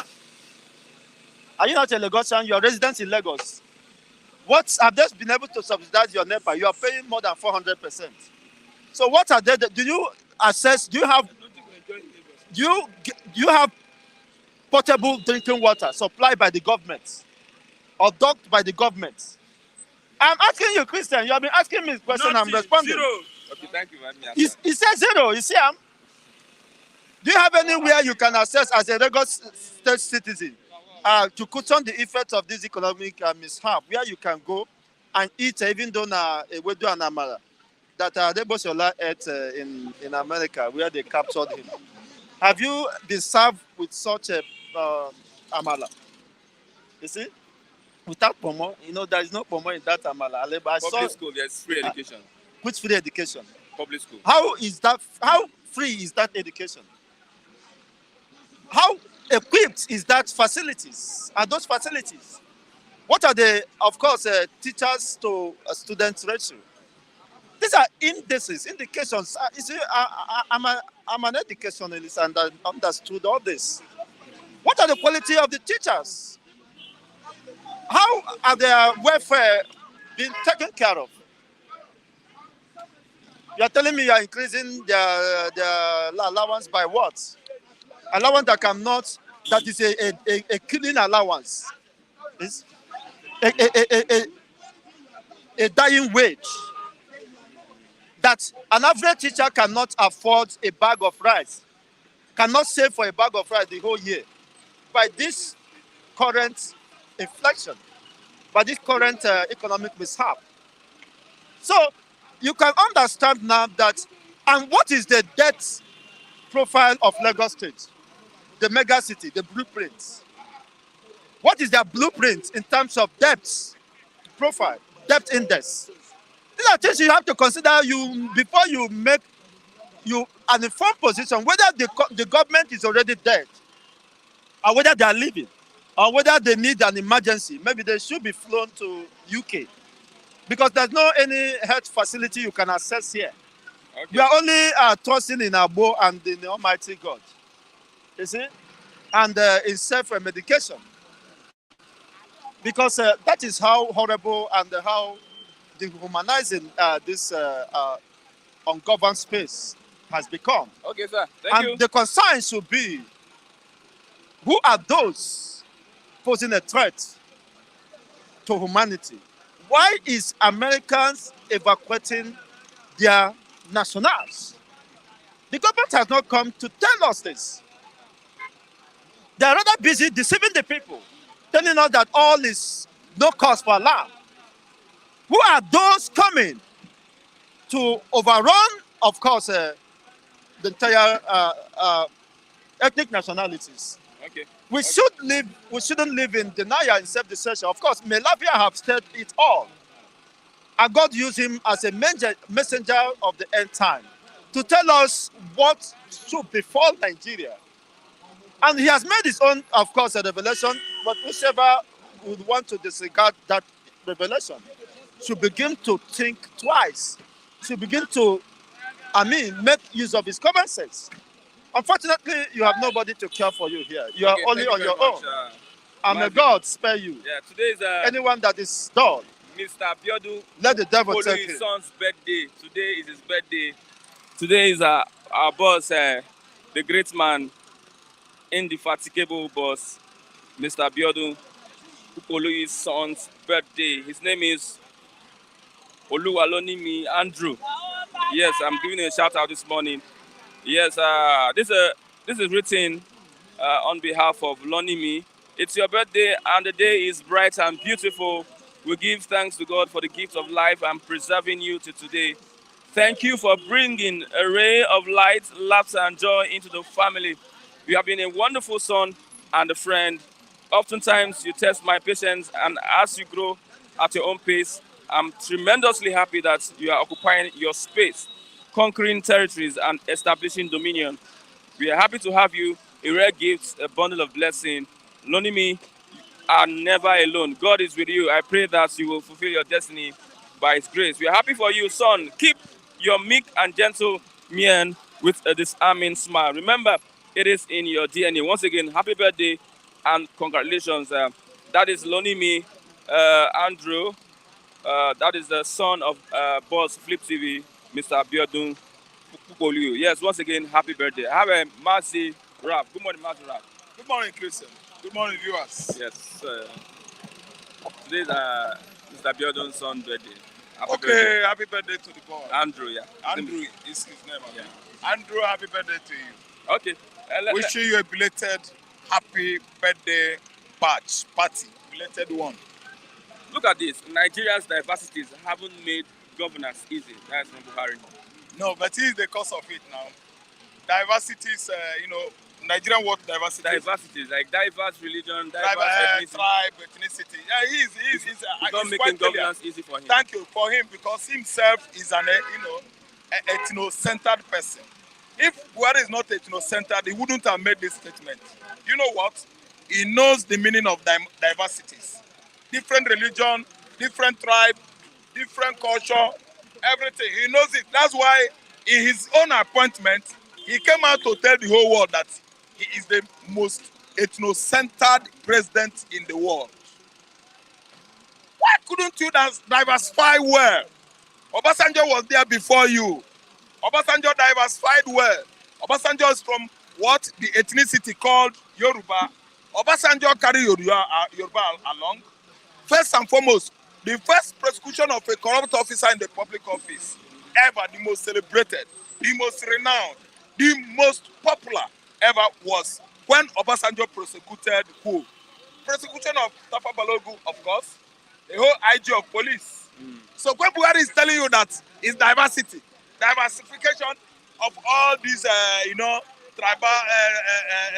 Are you not a Lagosian? You are resident in Lagos. What have they been able to subsidize your NEPA? You are paying more than 400%. So, what are they? Do you assess? Do you have potable drinking water supplied by the government? Or docked by the government? I'm asking you, Christian. You have been asking me this question. I'm responding. Zero. Okay, thank you. He said zero. You see, do you have anywhere you can access as a Lagos State citizen to cushion the effects of this economic mishap, where you can go and eat, even though a wedu and amala that Adeboye ate in America, where they captured him? Have you been served with such a amala? You see? Without pomo, there is no pomo in that amala. Public school, there's free education. Which free education? Public school. How free is that education? How equipped is that facilities? Are those facilities? What are the, of course, teachers to students ratio? These are indications. You see, I'm an educationalist and I understood all this. What are the quality of the teachers? How are their welfare being taken care of? You are telling me you are increasing their allowance by what? Allowance that is a killing allowance. It's a dying wage. That an average teacher cannot afford a bag of rice, cannot save for a bag of rice the whole year. By this current inflation, by this current economic mishap. So you can understand now that, and what is the debt profile of Lagos State, the mega city, the blueprint? What is their blueprint in terms of debt profile, debt index? These are things you have to consider before you make you an informed position whether the government is already dead or whether they are living or whether they need an emergency. Maybe they should be flown to UK because there's no any health facility you can access here. Okay. We are only trusting in our bow and in the Almighty God. You see? And in self-medication. Because that is how horrible and how dehumanizing this ungoverned space has become. Okay, sir. Thank And you. the concern should be, who are those posing a threat to humanity? Why is Americans evacuating their nationals? The government has not come to tell us this. They are rather busy deceiving the people, telling us that all is no cause for alarm. Who are those coming to overrun, of course, the entire ethnic nationalities? Okay. We shouldn't live in denial and self-deception. Of course, Melavia have said it all. And God used him as a messenger of the end time to tell us what should befall Nigeria. And he has made his own, of course, a revelation, but whoever would want to disregard that revelation should begin to think twice, should begin to, make use of his common sense. Unfortunately, you have nobody to care for you here. You are Okay, only thank on you your very own. much, And may Mazi. God spare you. Yeah, today is Anyone that is dull, Mr. Abiodun let the devil take Olu's him. son's birthday. Today is his birthday. Today is our boss, the great man, indefatigable boss, Mr. Abiodun Olu's son's birthday. His name is Oluwalonimi Andrew. Yes, I'm giving you a shout out this morning. Yes, this is written on behalf of Lonimi. It's your birthday and the day is bright and beautiful. We give thanks to God for the gift of life and preserving you to today. Thank you for bringing a ray of light, laughter, and joy into the family. You have been a wonderful son and a friend. Oftentimes, you test my patience, and as you grow at your own pace, I'm tremendously happy that you are occupying your space, conquering territories, and establishing dominion. We are happy to have you, a rare gift, a bundle of blessing. Lonimi are never alone. God is with you. I pray that you will fulfill your destiny by His grace. We are happy for you, son. Keep your meek and gentle mien with a disarming smile. Remember, it is in your DNA. Once again, happy birthday and congratulations. That is Lonimi Andrew. That is the son of boss Flip TV, Mr. Abiodun Pupolu. Yes, once again, happy birthday. Have a Mercy Rap. Good morning, Mercy Rap. Good morning, Christian. Good morning, viewers. Yes, today is Mr. Abiodun's son's birthday. Happy Okay, birthday. happy birthday to the boy. Andrew, yeah. Andrew is his name. I Yeah. think. Andrew, happy birthday to you. Okay. Wishing you a belated happy birthday party. Belated one. Look at this. Nigeria's diversities haven't made governance easy. That's from Buhari. No, but he is the cause of it now. Diversities, Nigerian word diversity. Diversities, like diverse religion, Tribe, diverse ethnicity. tribe, ethnicity. Yeah, he's It's not he's making quite clear. governance easy for him. Thank you for him because himself is an ethno-centered person. If Buhari is not ethno-centered, he wouldn't have made this statement. You know what? He knows the meaning of diversities. Different religion, different tribe, different culture, everything. He knows it. That's why in his own appointment, he came out to tell the whole world that he is the most ethno-centered president in the world. Why couldn't you diversify well? Obasanjo was there before you. Obasanjo diversified well. Obasanjo is from what the ethnicity called Yoruba. Obasanjo carried Yoruba along. First and foremost, the first prosecution of a corrupt officer in the public office ever, the most celebrated, the most renowned, the most popular ever was when Obasanjo prosecuted who? Prosecution of Tafa Balogu, of course, the whole IG of police. So when Buhari is telling you that it's diversification of all these, tribal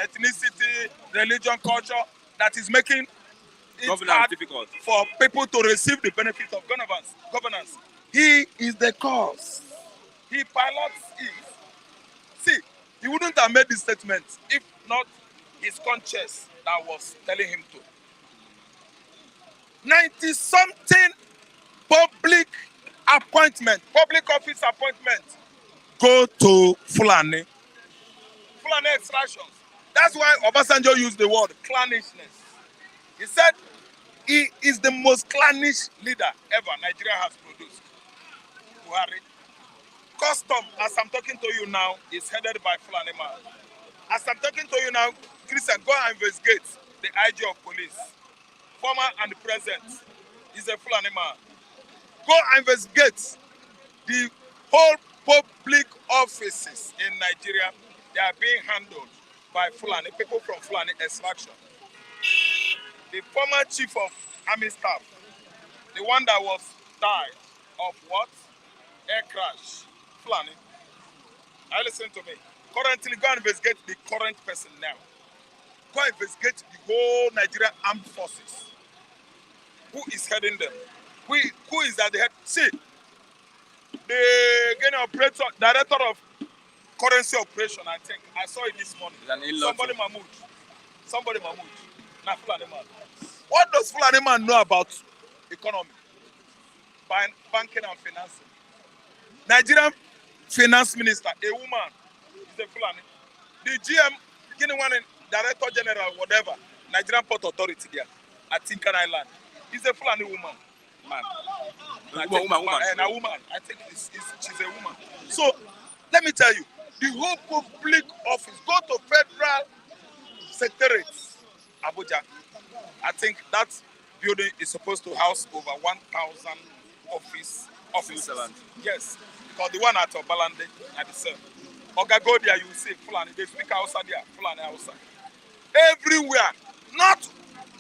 ethnicity, religion, culture, that is making it Governance hard difficult. for people to receive the benefits of governance. He is the cause. He pilots it. See, he wouldn't have made this statement if not his conscience that was telling him to. 90 something public appointment, public office appointment go to Fulani. Fulani extractions. That's why Obasanjo used the word clannishness. He said he is the most clannish leader ever Nigeria has produced. Buhari. Custom, as I'm talking to you now, is headed by Fulani man. As I'm talking to you now, Christian, go and investigate the IG of police. Former and present is a Fulani man. Go and investigate the whole public offices in Nigeria. They are being handled by Fulani, people from Fulani extraction. The former chief of army staff, the one that was died of what? Air crash. Fulani. Now listen to me. Currently, go and investigate the current person now. Go and investigate the whole Nigerian armed forces. Who is heading them? Who is at the head? See, the operator, director of currency operation, I think. I saw it this morning. Somebody Mahmoud. Not Fulani man. What does Fulani man know about economy? Banking and financing. Nigerian finance minister, a woman, is a Fulani. The GM, director general, whatever, Nigerian Port Authority there at Tinkan Island, is a Fulani woman. Man. A woman. I think she's a woman. So, let me tell you, the whole public office, go to federal secretariat, Abuja. I think that building is supposed to house over 1,000 offices. Yes, because the one at Obalande at the same. Go there, you will see Fulani. They speak outside there, Fulani outside. Everywhere. Not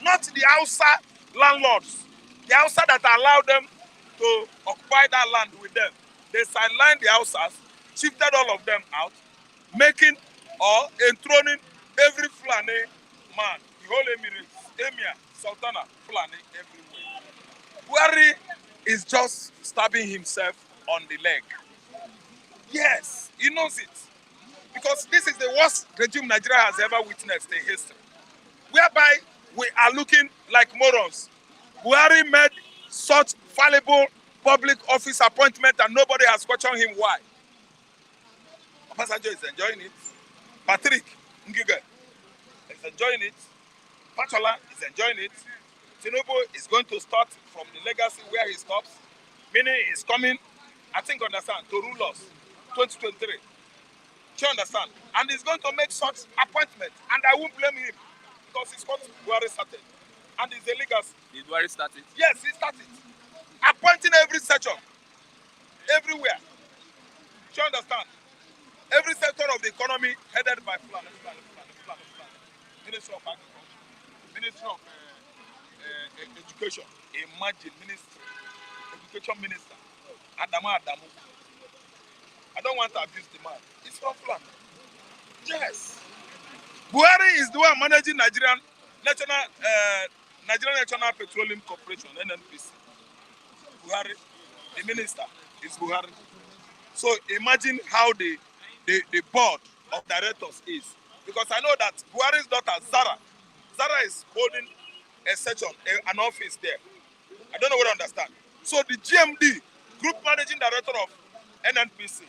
the outside landlords. The outside that allow them to occupy that land with them. They sidelined the houses, shifted all of them out, making or enthroning every Fulani man, the whole Emir, Sultana, Fulani, everywhere. Buhari is just stabbing himself on the leg. Yes, he knows it. Because this is the worst regime Nigeria has ever witnessed in history. Whereby we are looking like morons. Buhari made such fallible public office appointment and nobody has questioned him why. Obasanjo is enjoying it. Patrick Ngige is enjoying it. Pachola is enjoying it. Tinubu is going to start from the legacy where he stops. Meaning he's coming, I think, understand, to rule us 2023. Do you understand? And he's going to make such appointment. And I won't blame him because it's what Buhari started. And it's a legacy. Did Buhari start it? Yes, he started. Appointing every section. Everywhere. Do you understand? Every sector of the economy headed by Fulani. Ministry of Agriculture. Ministry of Education. Imagine ministry. Education minister. Adamu. I don't want to abuse the man. It's from Fulani. Yes. Buhari is the one managing Nigerian National Petroleum Corporation, NNPC. Buhari, the minister, is Buhari. So imagine how the board of directors is. Because I know that Buhari's daughter, Zara is holding a section, an office there. I don't know what I understand. So the GMD, Group Managing Director of NNPC,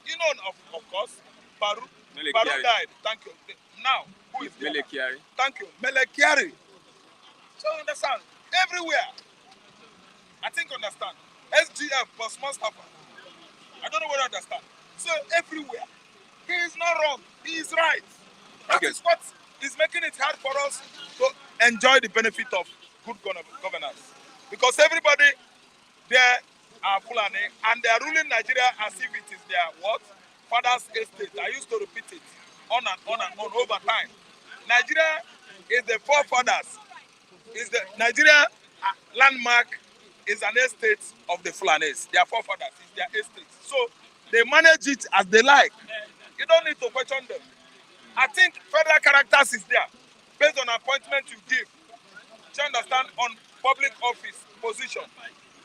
you know, of course, Baru died. Thank you. Now, who is Mele Kyari? Thank you. Mele Kyari. So understand, everywhere. I think understand. SGF, Boss Mustafa. I don't know what I understand. So everywhere. He is not wrong. He is right. That is what is making it hard for us to enjoy the benefit of good governance. Because everybody there are Fulani and they are ruling Nigeria as if it is their what? Father's estate. I used to repeat it on and on over time. Nigeria is the forefathers. Is the Nigeria landmark is an estate of the Fulanis. Their forefathers is their estate. So they manage it as they like. You don't need to question them. I think federal characters is there based on appointment you give. Do you understand? On public office position.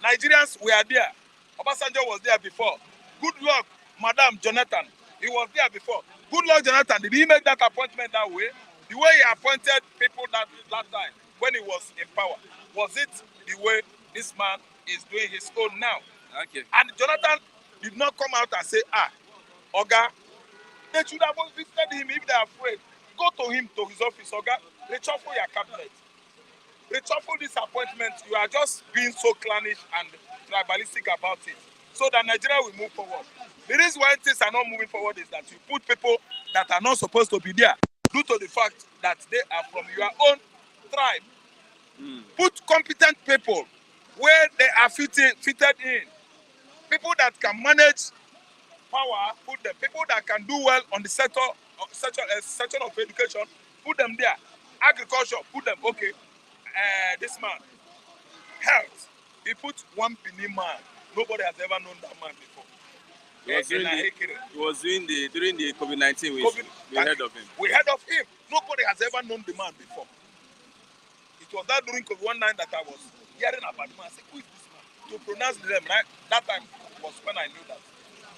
Nigerians were there. Obasanjo was there before. Good luck, Madam Jonathan. He was there before. Good luck, Jonathan. Did he make that appointment that way? The way he appointed people that time when he was in power, was it the way this man is doing his own now? Okay. And Jonathan did not come out and say, Oga, they should have visited him if they are afraid. Go to him, to his office, Oga. Reshuffle your cabinet. Reshuffle this appointment. You are just being so clannish and tribalistic about it, so that Nigeria will move forward. The reason why things are not moving forward is that you put people that are not supposed to be there due to the fact that they are from your own tribe. Put competent people where they are fitted in. People that can manage power, put them. People that can do well on the section of education, put them there. Agriculture, put them. Okay, this man, health, he put one Benin man. Nobody has ever known that man before. It was during the COVID-19 we heard of him. We heard of him. Nobody has ever known the man before. It was that during COVID-19 that I was hearing about the man. I said, who is this man? To pronounce the name, right? That time was when I knew that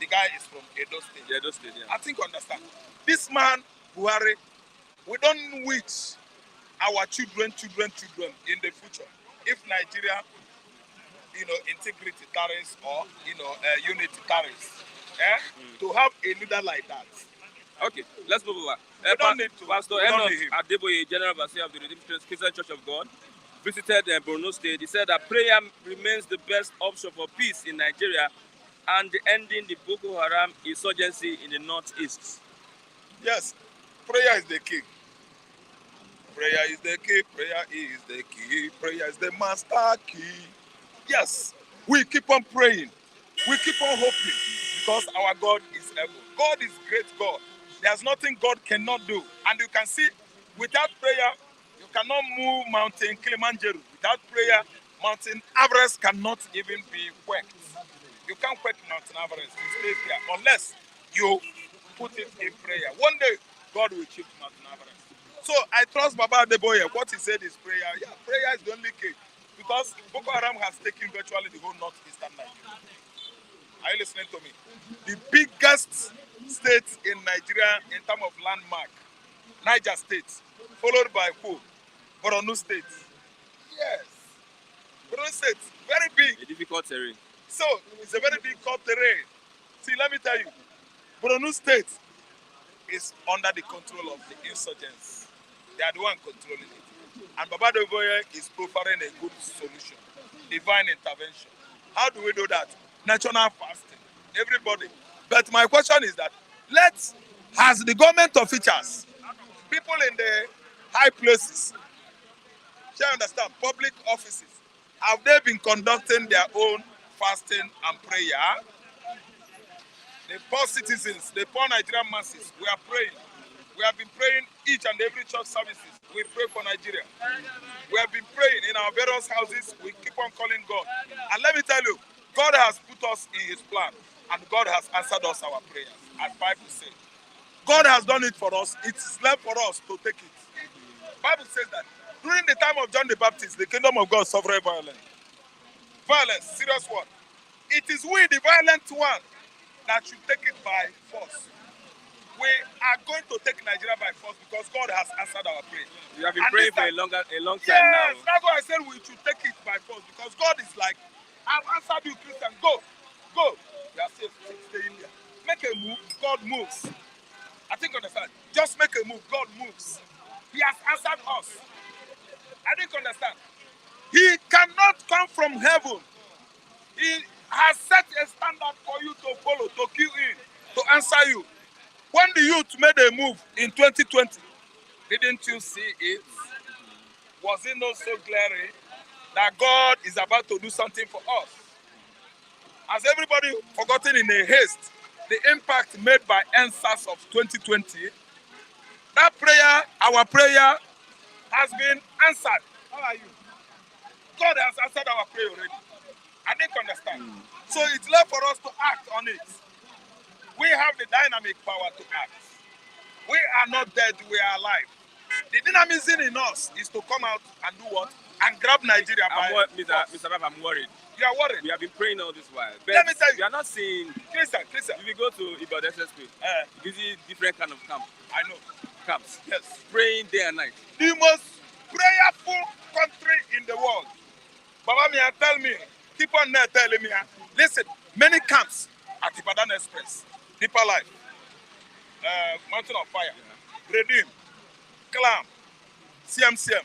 the guy is from Edo State. Edo State, yeah. I think you understand. This man, Buhari, we don't wish our children in the future, if Nigeria, integrity carries or, unity carries, to have a leader like that. Okay, let's move over. We don't need to. Pastor Adeboye, General Overseer of the Redeemed Christian Church of God, visited Borno State. He said that prayer remains the best option for peace in Nigeria and ending the Boko Haram insurgency in the northeast. Yes, prayer is the key. Prayer is the key. Prayer is the key. Prayer is the master key. Yes, we keep on praying. We keep on hoping because our God is able. God is great God. There's nothing God cannot do. And you can see, without prayer, you cannot move Mountain Kilimanjaro. Without prayer, Mountain Everest cannot even be worked. You can't work Mountain Everest. It stays there unless you put it in prayer. One day, God will achieve Mountain Everest. So I trust Baba Adeboye. What he said is prayer. Yeah, prayer is the only key. Because Boko Haram has taken virtually the whole northeastern Nigeria. Are you listening to me? The biggest state in Nigeria in terms of landmark, Niger State, followed by who? Borno State. Yes. Borno State, very big. A difficult terrain. So, it's a very difficult terrain. See, let me tell you, Borno State is under the control of the insurgents. They are the one controlling it. And Baba Adeboye is offering a good solution, divine intervention. How do we do that? National fasting, everybody. But my question is that, has the government officials, people in the high places, shall understand, public offices, have they been conducting their own fasting and prayer? The poor citizens, the poor Nigerian masses, we are praying. We have been praying each and every church services. We pray for Nigeria. We have been praying in our various houses. We keep on calling God. And let me tell you, God has put us in his plan. And God has answered us our prayers. As Bible says. God has done it for us. It is left for us to take it. Bible says that during the time of John the Baptist, the kingdom of God suffered violence. Violence, serious one. It is we, the violent one, that should take it by force. We are going to take Nigeria by force because God has answered our prayer. You have been praying for a long time now. Yes, that's why I said we should take it by force because God is like, I've answered you, Christian. Go. You are safe. Stay in there. Make a move, God moves. I think you understand. Just make a move, God moves. He has answered us. I didn't understand. He cannot come from heaven. He has set a standard for you to follow, to queue in, to answer you. When the youth made a move in 2020, didn't you see it? Was it not so glaring that God is about to do something for us? Has everybody forgotten in a haste the impact made by NSAS of 2020? That prayer, our prayer, has been answered. How are you? God has answered our prayer already. I didn't understand. So it's left for us to act on it. We have the dynamic power to act. We are not dead, we are alive. The dynamism in us is to come out and do what? and grab Nigeria by Mr. Raf, I'm worried. You are worried. We have been praying all this while. But Let me tell you. we are not seeing. Listen. If you go to Ibadan SSP, you see different kind of camp. I know. Camps. Yes. Praying day and night. The most prayerful country in the world. Baba Mia, tell me. Keep on there telling me. Listen, many camps at Ibadan Express, Deeper Life, Mountain of Fire, Redeem, Clam, CMCM.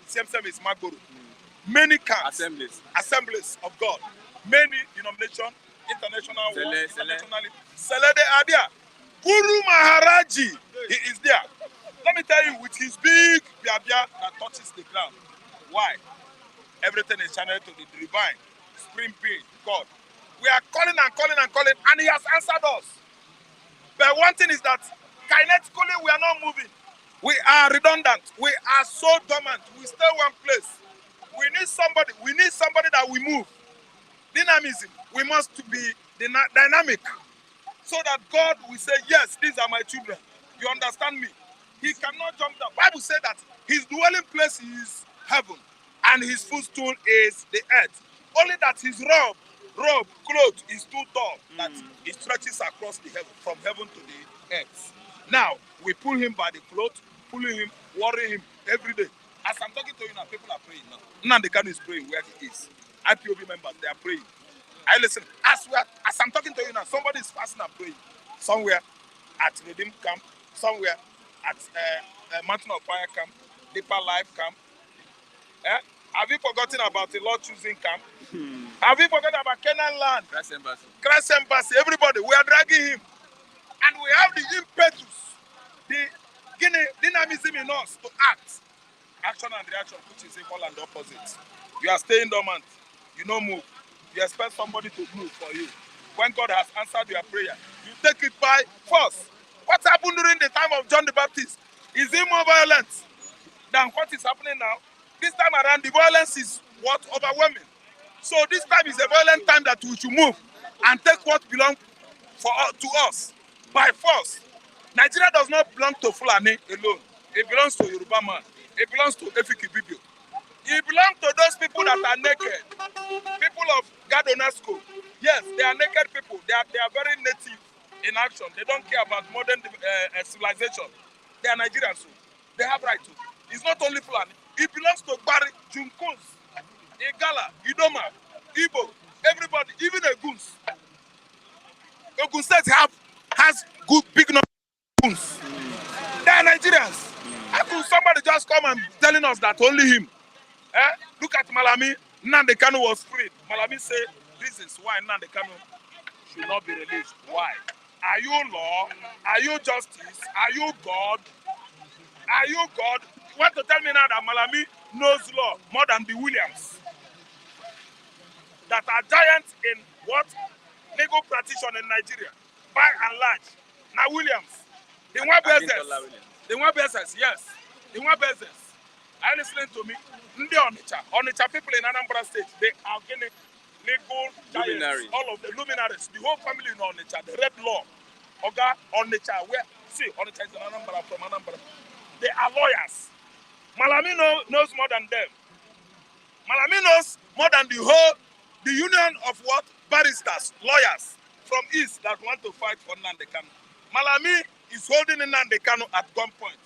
CMCM is Magboro. Many camps, assemblies of God, many denominations, international, internationally. Selede Adia, Guru Maharaji, he is there. Let me tell you, with his big biabia that touches the ground. Why? Everything is channeled to the divine, supreme being, God. We are calling and calling and calling, and he has answered us. But one thing is that kinetically we are not moving. We are redundant. We are so dormant. We stay one place. We need somebody that we move. Dynamism. We must be dynamic. So that God will say, yes, these are my children. You understand me? He cannot jump down. Bible says that his dwelling place is heaven and his footstool is the earth. Only that his cloth is too tall that it stretches across the heaven, from heaven to the earth. Now, we pull him by the cloth, pulling him, worrying him every day. As I'm talking to you now, people are praying now. Nnamdi Kanu is praying where he is. IPOB members, they are praying. I listen. As I'm talking to you now, somebody is fasting and praying. Somewhere at Redeem Camp, somewhere at Mountain of Fire Camp, Deeper Life Camp. Have you forgotten about the Lord choosing camp? Have you forgotten about Canaan land? Christ Embassy. Everybody, we are dragging him. And we have the impetus, the dynamism in us to act. Action and reaction, which is equal and opposite. You are staying dormant. You don't move. You expect somebody to move for you. When God has answered your prayer, you take it by force. What happened during the time of John the Baptist? Is it more violent than what is happening now? This time around, the violence is what? Overwhelming. So this time is a violent time that we should move and take what belongs to us by force. Nigeria does not belong to Fulani alone. It belongs to Yoruba man. It belongs to Efiki Bibio. It belongs to those people that are naked. People of Gadonasco. Yes, they are naked people. They are very native in action. They don't care about modern civilization. They are Nigerians. So they have right to. It's not only Fulani. It belongs to Bari, Junkuns, Igala, Idoma, Igbo, everybody, even Eguns. Ogun State has good big number of Eguns. They are Nigerians. How could somebody just come and telling us that only him? Look at Malami. Nnamdi Kanu was freed. Malami said, this is why Nnamdi Kanu should not be released. Why? Are you law? Are you justice? Are you God? Are you God? You want to tell me now that Malami knows law more than the Williams? That are giants in what? Legal practitioner in Nigeria. By and large. Now Williams. The one Bezos. Yes. The one Bezos. Are you listening to me? Ndị Onitsha people in Anambra State, they are getting legal giants. Luminaries. All of the luminaries. The whole family in Onitsha, the Red Law. Oga Onitsha, Onitsha is in Anambra, from Anambra. They are lawyers. Malami knows more than them. Malami knows more than the union of what? Barristers, lawyers from East that want to fight for Nnamdi Kanu. Malami is holding Nnamdi Kanu at gunpoint.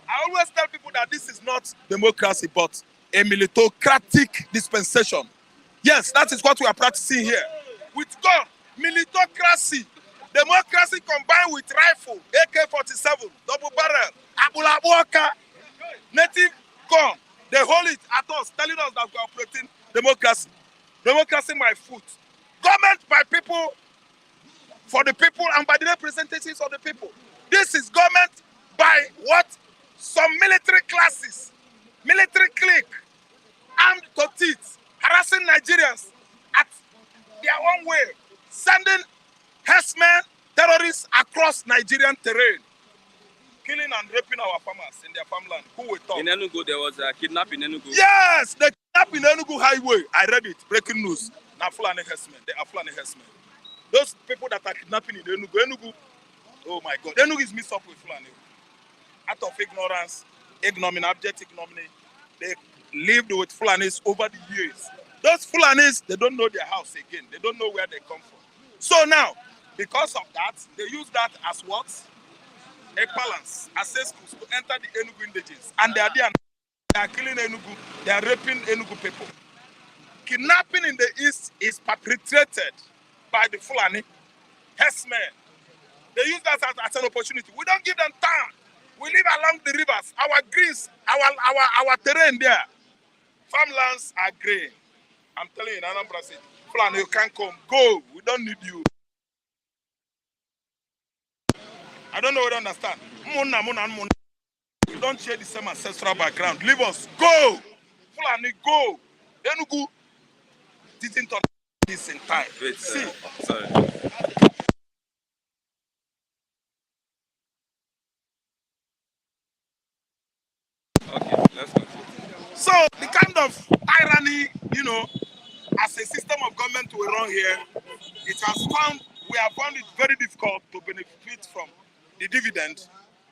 I always tell people that this is not democracy, but a militocratic dispensation. Yes, that is what we are practicing here. With gun, militocracy, democracy combined with rifle, AK-47, double barrel, Abulabuaka, native gun. They hold it at us, telling us that we are operating democracy. Democracy by foot. Government by people, for the people, and by the representatives of the people. This is government by what? Some military classes, military clique, armed to teeth, harassing Nigerians at their own way, sending herdsmen, terrorists across Nigerian terrain, killing and raping our farmers in their farmland. Who will talk? In Enugu, there was a kidnapping in Enugu. Yes, the kidnapping in Enugu Highway. I read it. Breaking news. Now Fulani herdsmen. They are Fulani herdsmen. Those people that are kidnapping in Enugu, oh my God, Enugu is mixed up with Fulani. Out of ignorance, ignominy, abject ignominy, they lived with Fulanis over the years. Those Fulanis, they don't know their house again. They don't know where they come from. So now, because of that, they use that as what? A balance, as excuse to enter the Enugu indigenous. And they are there. They are killing Enugu. They are raping Enugu people. Kidnapping in the east is perpetrated by the Fulani herdsmen. They use that as an opportunity. We don't give them time. We live along the rivers. Our greens, our terrain there, farmlands are green. I'm telling you, in Anambra State, Fulani, you can't come. Go. We don't need you. I don't know what you understand. We don't share the same ancestral background. Leave us. Go. Fulani, go. Enugu didn't understand this in time. Wait, see. Sorry. Okay, let's go. So the kind of tyranny, as a system of government we run here, we have found it very difficult to benefit from the dividend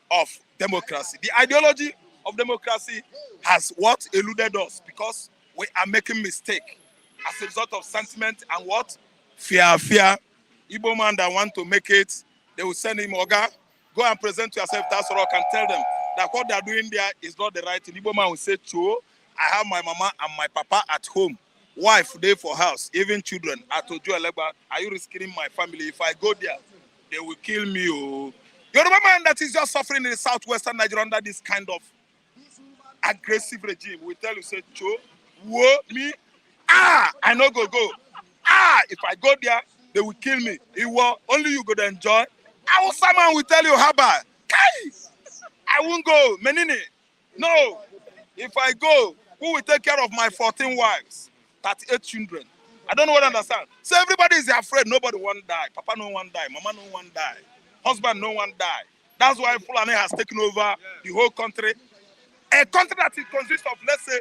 of democracy. The ideology of democracy has what eluded us because we are making mistake as a result of sentiment and what? Fear. Igbo man that want to make it, they will send him, Oga, go and present yourself to Aso Rock and tell them that what they are doing there is not the right thing. Igbo man will say, Cho, I have my mama and my papa at home. Wife there for house, even children. I told you, Alegba, are you risking my family? If I go there, they will kill me. Oh. Yoruba man that is just suffering in the southwestern Nigeria under this kind of aggressive regime will tell you, say, Cho, whoa, me, I no go. If I go there, they will kill me. It will only you go to enjoy. Someone will tell you, Haba, Kai, I won't go. Menini, no. If I go, who will take care of my 14 wives, 38 children? I don't know what I understand. So everybody is afraid. Nobody want die. Papa no one die. Mama no one die. Husband no one die. That's why Fulani has taken over the whole country. A country that consists of, let's say,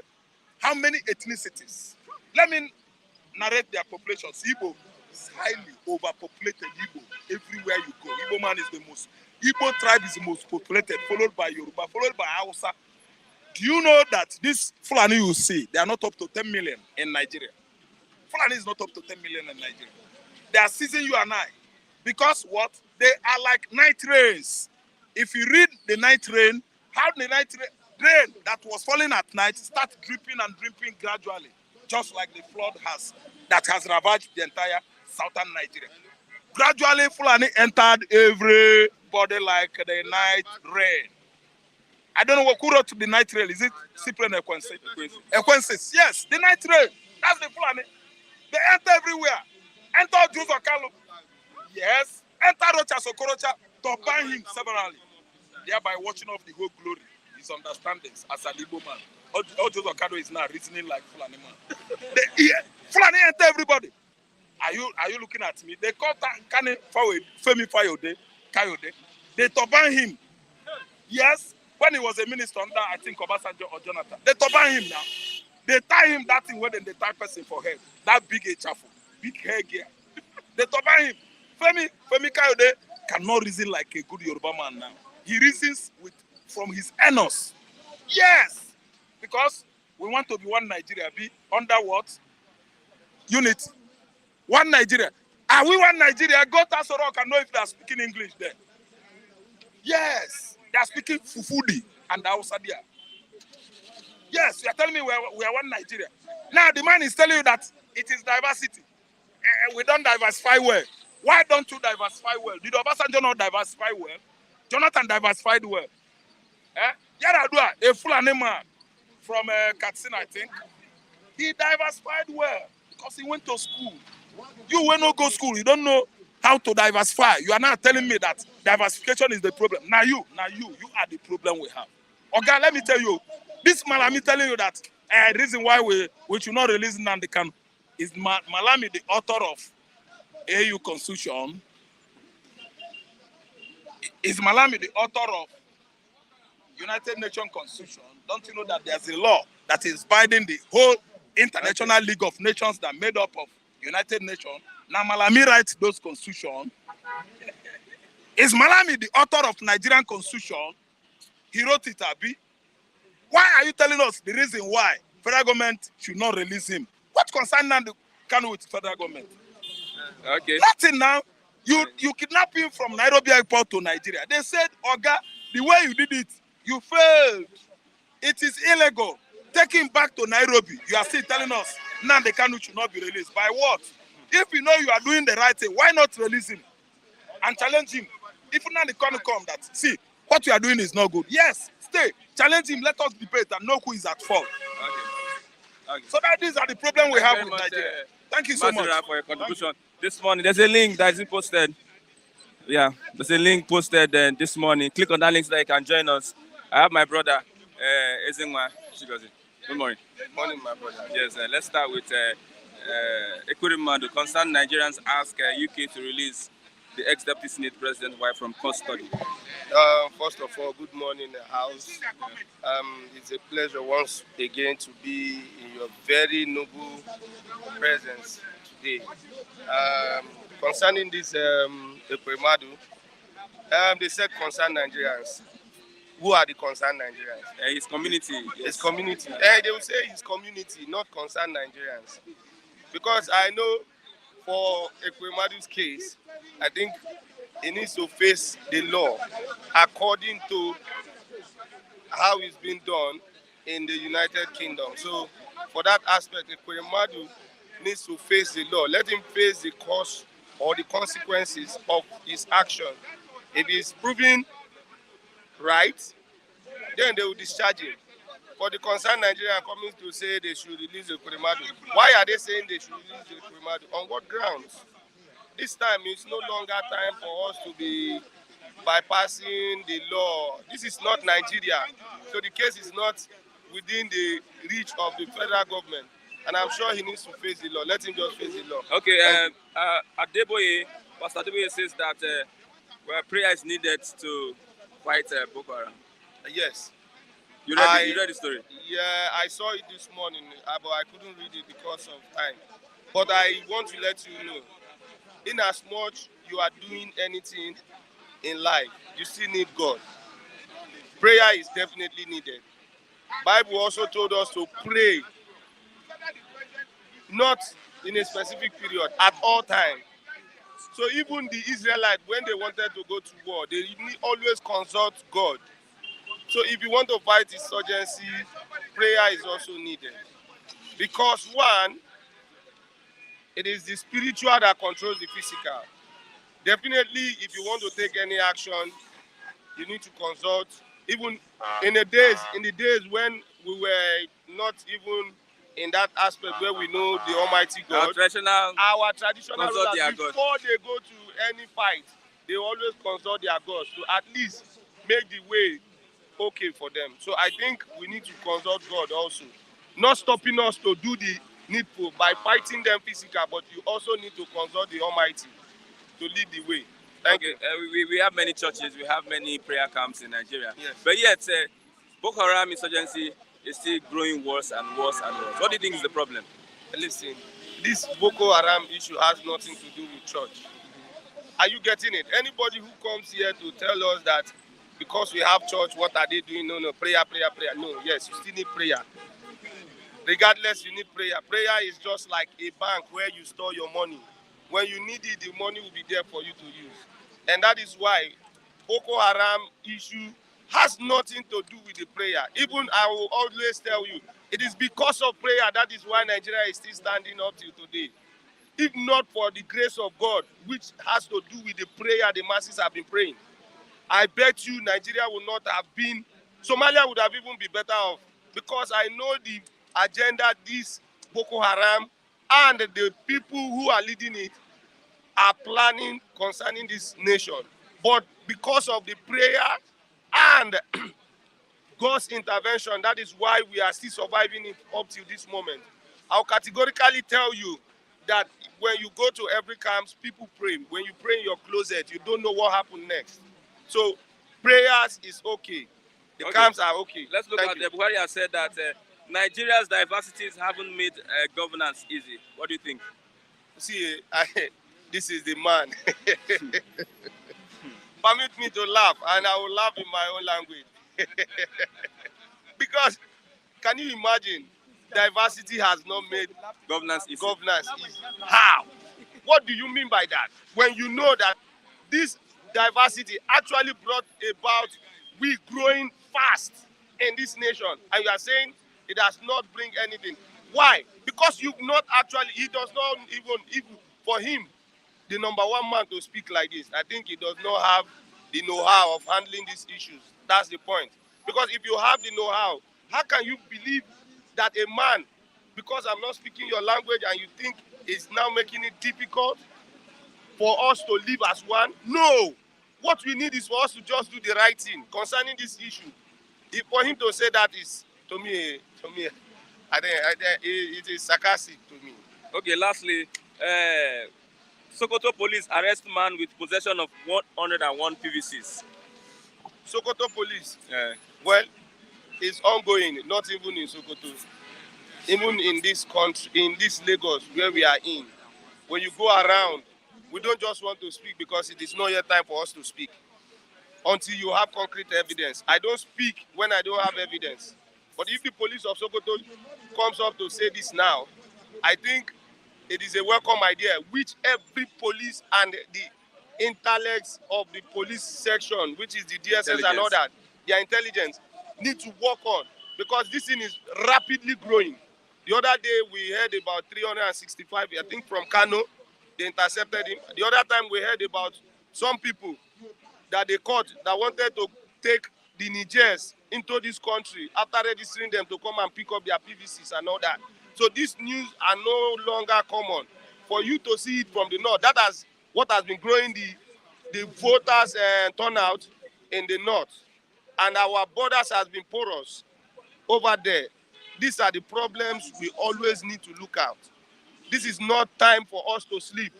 how many ethnicities? Let me narrate their populations. Igbo is highly overpopulated. Igbo, everywhere you go. Igbo man is the most. Igbo tribe is the most populated, followed by Yoruba, followed by Hausa. Do you know that this Fulani you see, they are not up to 10 million in Nigeria? Fulani is not up to 10 million in Nigeria. They are seizing you and I. Because what? They are like night rains. If you read the night rain, how the night rain that was falling at night start dripping and dripping gradually, just like the flood that has ravaged the entire southern Nigeria. Gradually, Fulani entered everybody like the night rain. I don't know who wrote the night rain. Is it Cyprian Ekwensi? Ekwensis. Yes, the night rain. That's the Fulani. They enter everywhere. Enter Jews or Kalu. Yes. Enter Rocha Sokorocha to ban him severally. Thereby watching off the whole glory, his understandings as an Igbo man. Jews or Kalu is now reasoning like Fulani man. Fulani enter everybody. Are you looking at me? They call Kane Femi Kayode. They turban him. Yes. When he was a minister under, I think, Obasanjo or Jonathan, they turban him now. They tie him that thing where they tie person for head. That big chafu, big hair gear. They turban him. Femi Kayode cannot reason like a good Yoruba man now. He reasons from his anus. Yes. Because we want to be one Nigeria. Be under what? Unity. One Nigeria. Are we one Nigeria? Go to Aso Rock and know if they are speaking English there. Yes. They are speaking Fufudi and Hausa there. Yes, you are telling me we are one Nigeria. Now the man is telling you that it is diversity. We don't diversify well. Why don't you diversify well? Did Obasanjo not diversify well? Jonathan diversified well. Yaradua, a Fulani man from Katsina, I think, he diversified well because he went to school. You will not go to school. You don't know how to diversify. You are now telling me that diversification is the problem. Now you are the problem we have. Okay, let me tell you, this Malami telling you that the reason why we should not release Nnamdi Kanu is Malami, the author of AU Constitution. Is Malami the author of United Nations Constitution? Don't you know that there's a law that is binding the whole International League of Nations that made up of United Nations? Now Malami writes those constitutions. Is Malami the author of Nigerian Constitution? He wrote it, Abi. Why are you telling us the reason why Federal government should not release him. What concern now the Kanu with federal government? Okay. Nothing now. You kidnap him from Nairobi airport to Nigeria. They said, Oga, the way you did it, you failed. It is illegal. Take him back to Nairobi. You are still telling us now the Kanu should not be released. By what? If you know you are doing the right thing, why not release him and challenge him? If now the Kanu come that, see, what you are doing is not good. Yes, stay. Challenge him. Let us debate and know who is at fault. Okay. So that these are the problems we have with much, Nigeria. Thank you so much for your contribution. This morning, there's a link that is posted. Yeah, there's a link posted this morning. Click on that link so that you can join us. I have my brother, Ezengwa Shigozi. Good morning. Good morning, my brother. Yes, let's start with Ekurimmadu. Concerned Nigerians ask UK to release the ex-deputy Senate president's wife from custody. First of all, good morning, house. It's a pleasure once again to be in your very noble presence today. Concerning this Ekurimmadu, they said concerned Nigerians. Who are the concerned Nigerians? His community. Yes. His community. They will say his community, not concerned Nigerians. Because I know for Ekurimadu's case, I think he needs to face the law according to how it's been done in the United Kingdom. So for that aspect, Ekurimmadu needs to face the law. Let him face the cause or the consequences of his action. If he's proven right, then they will discharge him. For the concerned Nigerian coming to say they should release Ekurimmadu, why are they saying they should release Ekurimmadu? On what grounds? This time it's no longer time for us to be bypassing the law. This is not Nigeria, so the case is not within the reach of the federal government. And I'm sure he needs to face the law. Let him just face the law. Okay, Adeboye, Pastor Adeboye says that prayer is needed to fight Boko Haram. Yes. You read the story? Yeah, I saw it this morning, but I couldn't read it because of time. But I want to let you know, in as much you are doing anything in life, you still need God. Prayer is definitely needed. Bible also told us to pray, not in a specific period, at all times. So even the Israelites, when they wanted to go to war, they always consult God. So if you want to fight insurgency, prayer is also needed. Because one, it is the spiritual that controls the physical. Definitely, if you want to take any action, you need to consult. Even in the days when we were not even in that aspect where we know the Almighty God, our traditional rulers, before they go to any fight, they always consult their gods to at least make the way okay for them. So I think we need to consult God also. Not stopping us to do the needful by fighting them physical, but you also need to consult the Almighty to lead the way. Thank you. We have many churches, we have many prayer camps in Nigeria. Yes. But yet, Boko Haram insurgency is still growing worse and worse and worse. What do you think is the problem? Listen, this Boko Haram issue has nothing to do with church. Are you getting it? Anybody who comes here to tell us that because we have church, what are they doing? No, prayer. No, yes, you still need prayer. Regardless, you need prayer. Prayer is just like a bank where you store your money. When you need it, the money will be there for you to use. And that is why Boko Haram issue has nothing to do with the prayer. Even I will always tell you, it is because of prayer, that is why Nigeria is still standing up till today. If not for the grace of God, which has to do with the prayer the masses have been praying, I bet you Nigeria would not have been, Somalia would have even been better off. Because I know the agenda this Boko Haram and the people who are leading it are planning concerning this nation. But because of the prayer and God's intervention, that is why we are still surviving it up till this moment. I'll categorically tell you that when you go to every camp, people pray. When you pray in your closet, you don't know what happened next. So prayers is okay. The camps are okay. Let's look at the Buhari has said that Nigeria's diversities haven't made governance easy. What do you think? See, this is the man. Permit me to laugh, and I will laugh in my own language. Because, can you imagine, diversity has not made Governance is governance easy. How? What do you mean by that? When you know that this diversity actually brought about we growing fast in this nation, and you are saying it does not bring anything. Why? Because you not actually, he does not even for him, the number one man to speak like this, I think he does not have the know-how of handling these issues. That's the point. Because if you have the know-how, how can you believe that a man, because I'm not speaking your language and you think it's now making it difficult for us to live as one? No. What we need is for us to just do the right thing concerning this issue. If for him to say that is, to me, it is sarcastic to me. okay. Lastly, Sokoto police arrest man with possession of 101 PVCs. Sokoto police, Yeah. well, it's ongoing, not even in Sokoto. Even in this country, in this Lagos where we are in, when you go around, we don't just want to speak because it is not yet time for us to speak until you have concrete evidence. I don't speak when I don't have evidence. But if the police of Sokoto comes up to say this now, I think it is a welcome idea, which every police and the intellects of the police section, which is the DSS and all that, their intelligence, need to work on, because this thing is rapidly growing. The other day we heard about 365, I think from Kano, they intercepted him. The other time we heard about some people that they caught that wanted to take the Nigers into this country after registering them to come and pick up their PVCs and all that. So these news are no longer common. For you to see it from the north, that has what has been growing the voters turnout in the north. And our borders has been porous over there. These are the problems we always need to look at. This is not time for us to sleep.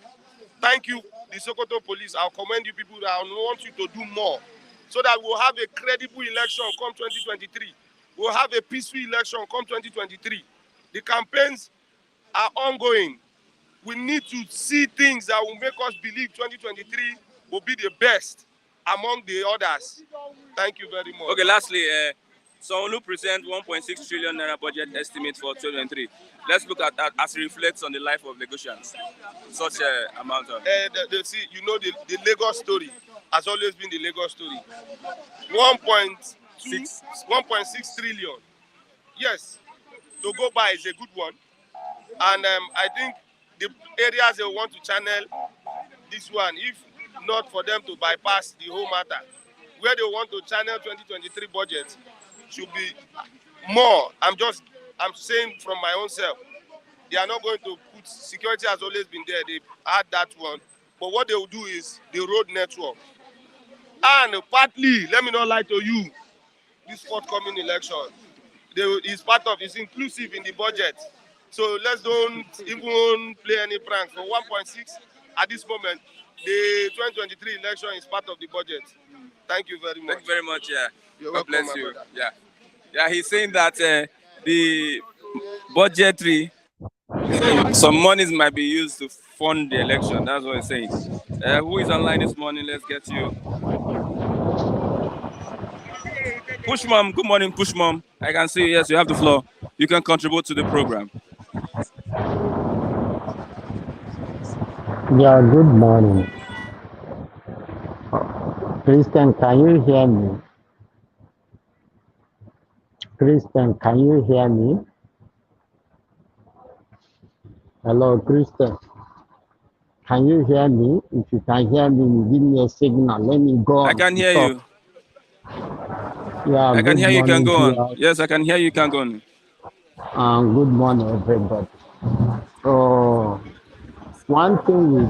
Thank you, the Sokoto police. I'll commend you people. I want you to do more so that we'll have a credible election come 2023. We'll have a peaceful election come 2023. The campaigns are ongoing. We need to see things that will make us believe 2023 will be the best among the others. Thank you very much. Okay, lastly, Sonlu present 1.6 trillion naira budget estimate for 2023. Let's look at that as it reflects on the life of Lagosians. Such an amount of... See, you know, the Lagos story has always been the Lagos story. 1.6 trillion. Yes, to go by is a good one. And I think the areas they want to channel this one, if not for them to bypass the whole matter, where they want to channel 2023 budget should be more. I'm saying from my own self, they are not going to put, security has always been there, they had that one. But what they will do is the road network. And partly, let me not lie to you, this forthcoming election, it's inclusive in the budget. So let's don't even play any pranks. For 1.6 at this moment, the 2023 election is part of the budget. Thank you very much. Thank you very much. Yeah. You're God welcome, bless you. brother. Yeah. Yeah, he's saying that the budgetary, some monies might be used to fund the election. That's what he's saying. Who is online this morning? Let's get you. Push Mom. Good morning, Push Mom. I can see, yes, you have the floor. You can contribute to the program. Yeah, good morning. Christian, can you hear me? Christian, can you hear me? Hello, Christian. Can you hear me? If you can hear me, you give me a signal. Let me go on. I can hear you. Yeah, I can hear you. Can go on. here. Yes, I can hear you. Can go on. Good morning, everybody. So, one thing with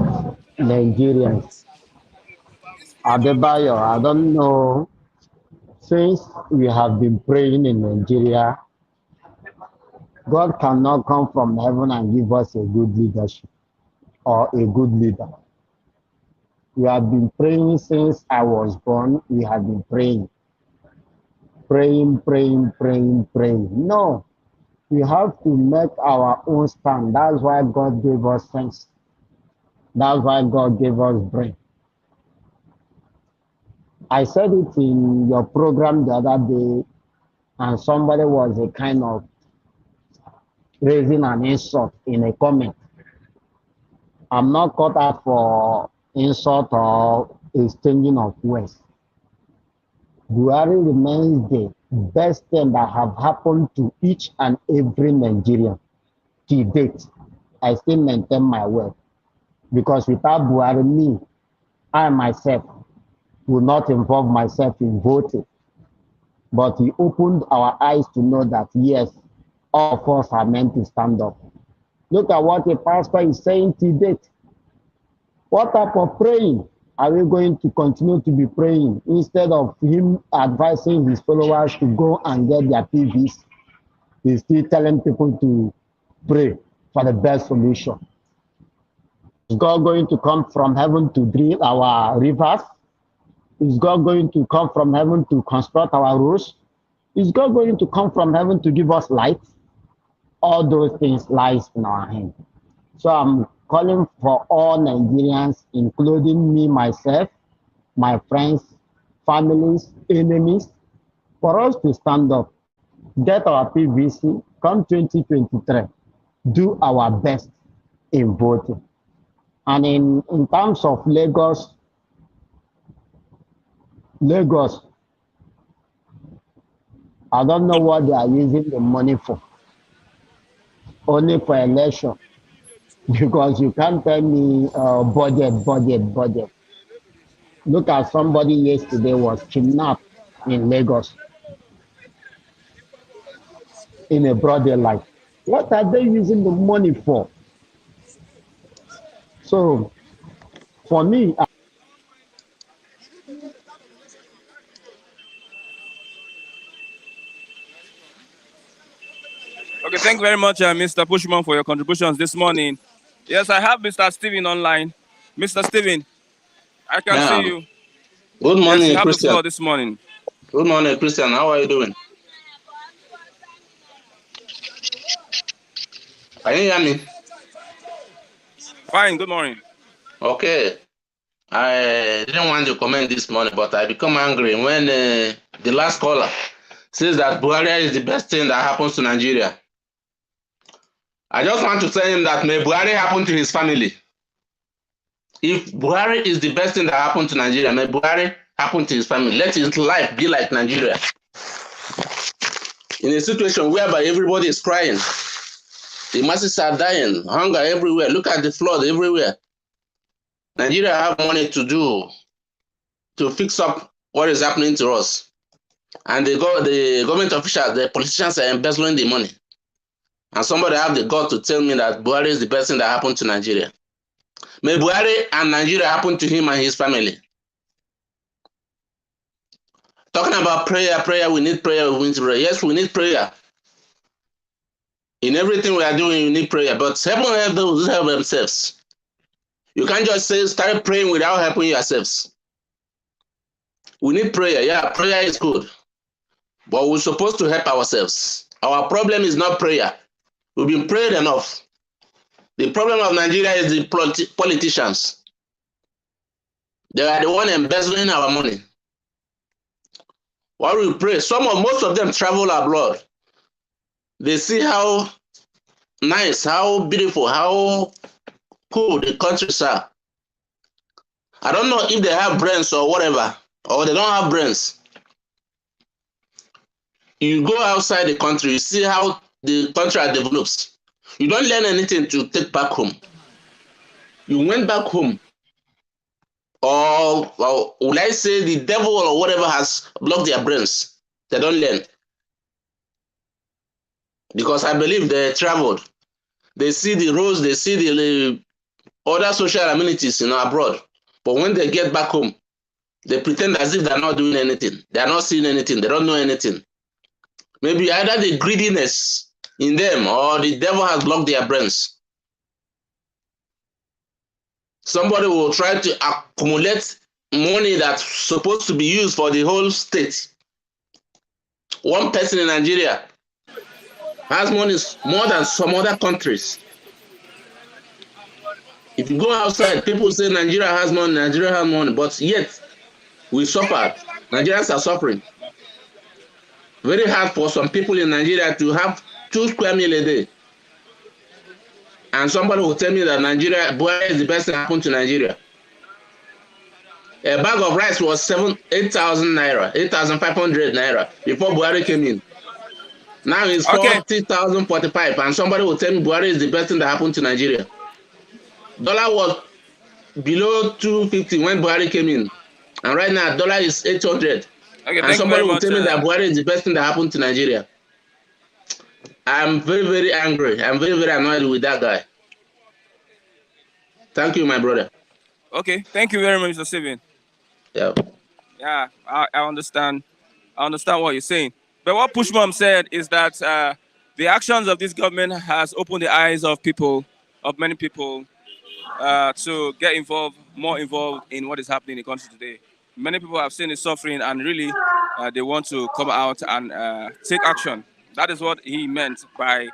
Nigerians, Adebayo, I don't know, since we have been praying in Nigeria, God cannot come from heaven and give us a good leadership or a good leader. We have been praying since I was born. We have been praying. No, we have to make our own stand. That's why God gave us sense. That's why God gave us brain. I said it in your program the other day, and somebody was a kind of raising an insult in a comment. I'm not caught out for insult or exchanging of words. Buhari remains the best thing that have happened to each and every Nigerian to date. I still maintain my word. Because without Buhari, me, I myself will not involve myself in voting. But he opened our eyes to know that, yes, all of us are meant to stand up. Look at what a pastor is saying to date. What type of praying are we going to continue to be praying instead of him advising his followers to go and get their PVs? He's still telling people to pray for the best solution. Is God going to come from heaven to drill our rivers? Is God going to come from heaven to construct our roads? Is God going to come from heaven to give us light? All those things lies in our hands. So I'm calling for all Nigerians, including me, myself, my friends, families, enemies, for us to stand up, get our PVC, come 2023, do our best in voting. And in terms of Lagos, I don't know what they are using the money for, only for election. Because you can't tell me budget. Look at somebody yesterday was kidnapped in Lagos in a broad daylight. What are they using the money for? So for me, Okay, thank you very much, Mr. Pushman, for your contributions this morning. Yes, I have Mr. Steven online. Mr. Steven, I can see Yeah. you. Good Yes, morning, you have the Christian. floor this morning. Good morning, Christian. How are you doing? Can you hear me? Fine, good morning. Okay. I didn't want to comment this morning, but I become angry when the last caller says that Buhari is the best thing that happens to Nigeria. I just want to tell him that may Buhari happen to his family. If Buhari is the best thing that happened to Nigeria, may Buhari happen to his family. Let his life be like Nigeria. In a situation whereby everybody is crying, the masses are dying, hunger everywhere. Look at the flood everywhere. Nigeria have money to do to fix up what is happening to us. And the government officials, the politicians are embezzling the money. And somebody have the gut to tell me that Buhari is the best thing that happened to Nigeria. May Buhari and Nigeria happen to him and his family. Talking about prayer, we need prayer, we need prayer. Yes, we need prayer. In everything we are doing, we need prayer. But heaven help those who help themselves. You can't just say start praying without helping yourselves. We need prayer. Yeah, prayer is good. But we're supposed to help ourselves. Our problem is not prayer. We've been prayed enough. The problem of Nigeria is the politicians. They are the one embezzling our money. While we pray, most of them travel abroad. They see how nice, how beautiful, how cool the countries are. I don't know if they have brains or whatever, or they don't have brains. You go outside the country, you see how the country develops. You don't learn anything to take back home. You went back home, or will I say the devil or whatever has blocked their brains. They don't learn. Because I believe they traveled. They see the roads, they see the other social amenities abroad. But when they get back home, they pretend as if they're not doing anything. They're not seeing anything. They don't know anything. Maybe either the greediness in them or the devil has blocked their brains. Somebody will try to accumulate money that's supposed to be used for the whole state. One person in Nigeria has money more than some other countries. If you go outside, people say Nigeria has money, but yet we suffered. Nigerians are suffering. Very hard for some people in Nigeria to have 2 square meals a day. and somebody will tell me that Buhari is the best thing that happened to Nigeria. A bag of rice was 8,000 naira, 8,500 naira before Buhari came in. Now it's Okay. 40,045, and somebody will tell me Buhari is the best thing that happened to Nigeria. Dollar was below 250 when Buhari came in, and right now dollar is 800. Okay, And thank you somebody very will much. tell me that Buhari is the best thing that happened to Nigeria. I'm very, very angry. I'm very, very annoyed with that guy. Thank you, my brother. Okay, thank you very much, Mr. Steven. Yeah. Yeah, I understand. I understand what you're saying. But what Pushmom said is that the actions of this government has opened the eyes of people, of many people, to get more involved in what is happening in the country today. Many people have seen the suffering and really they want to come out and take action. That is what he meant by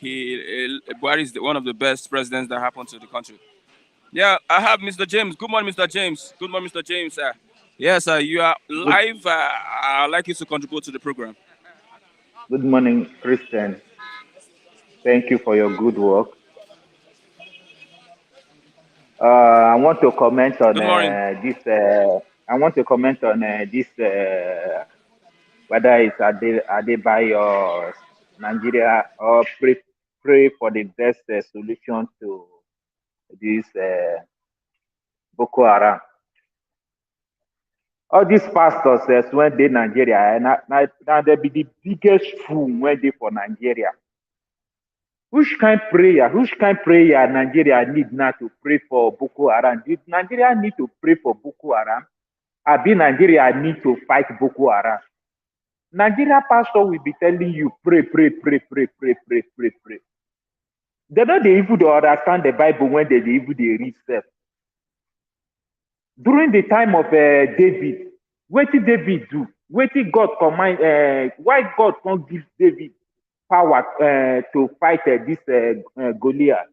Buhari is one of the best presidents that happened to the country. Yeah, I have Mr. James. Good morning, Mr. James. Good morning, Mr. James. Yes, you are live. I'd like you to contribute to the program. Good morning, Christian. Thank you for your good work. I want to comment on Good morning. this. I want to comment on this. Whether it's Adeboye or Nigeria, or pray for the best solution to this Boko Haram. All these pastors when they Nigeria, now they be the biggest fool when they for Nigeria. Which kind prayer Nigeria need now to pray for Boko Haram? Did Nigeria need to pray for Boko Haram? Abi Nigeria need to fight Boko Haram? Nigeria pastor will be telling you pray. They know they even understand the Bible when they even they read self. During the time of David, what did David do? What did God command? Why God can't give David power to fight this Goliath?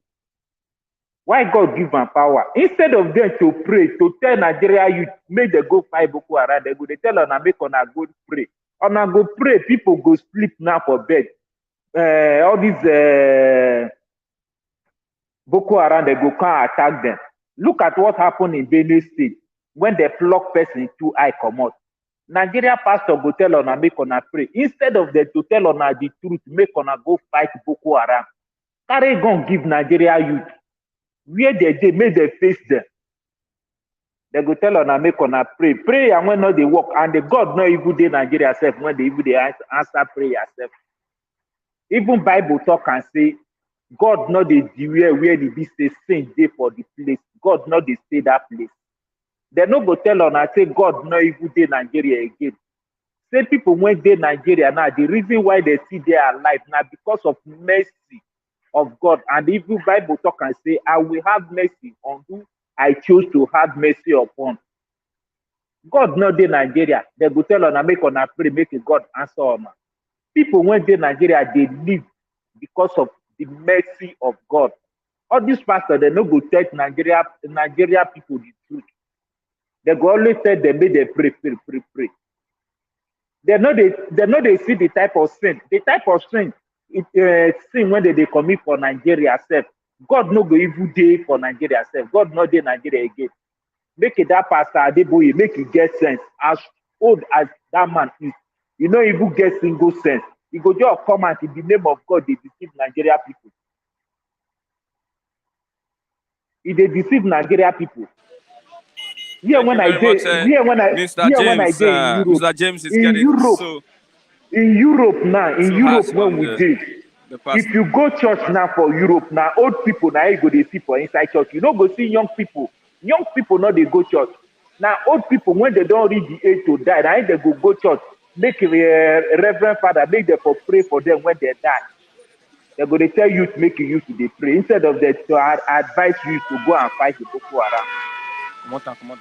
Why God give them power? Instead of them to pray, to tell Nigeria youth, make them go fight Boko Haram, they go, they tell them, make on go pray. On go pray, people go sleep now for bed. All these Boko Haram, they go come attack them. Look at what happened in Benue State when they pluck person to eye come out. Nigeria pastor go tell on make on pray. Instead of them to tell on the truth, make on go fight Boko Haram. Carry gun give Nigeria youth. Where they make them face them. They go tell on make on pray. Pray and when not they work. And the God not even dey Nigeria self when they even they answer prayer self. Even Bible talk and say, God not the where the be say saint dey for the place. God not they stay that place. They no go tell on and say God not even dey Nigeria again. Say people when they Nigeria now, the reason why they see they are alive now because of mercy of God. And even Bible talk and say, I will have mercy on who I choose to have mercy upon. God not dey Nigeria. They go tell on and make on a pray, make a God answer on. People when they Nigeria, they live because of the mercy of God. All these pastors, they no go tell Nigeria people the truth. They go always tell them, make they pray. They know they see the type of sin. The type of sin, sin when they commit for Nigeria self. God no go even dey for Nigeria self. God no dey Nigeria again. Make it that pastor Adeboye, make it get sense. As old as that man is, you know even get single sense. He go just come out in the name of God, they deceive Nigeria people. They deceive Nigeria people. Here when I did in Europe, Mr. James is getting so in Europe now, when we did, if you go church now for Europe now, old people now you go they see for inside church. You don't go see young people. Young people now they go church. Now old people when they don't reach the age to die, now they go church. Make a reverend father make them for pray for them when they die. They're going to tell you to make you to pray instead of them to advise you to go and fight the Boko Haram. Come on.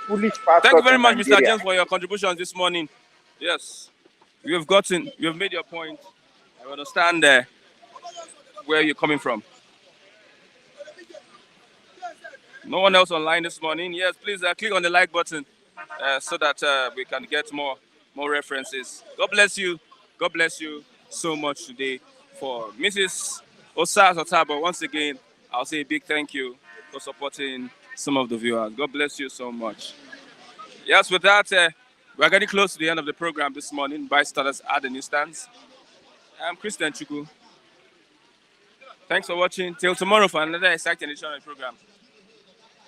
Foolish pastors. Thank you very much, Nigeria. Mr. James, for your contributions this morning. Yes, you've made your point. I understand where you're coming from. No one else online this morning. Yes, please click on the like button so that we can get more references. God bless you. God bless you so much today for Mrs. But once again, I'll say a big thank you for supporting some of the viewers. God bless you so much. Yes, with that, we're getting close to the end of the program this morning. By starters at the newsstands. I'm Christian Chuku. Thanks for watching. Till tomorrow for another exciting edition of the program.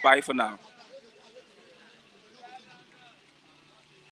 Bye for now.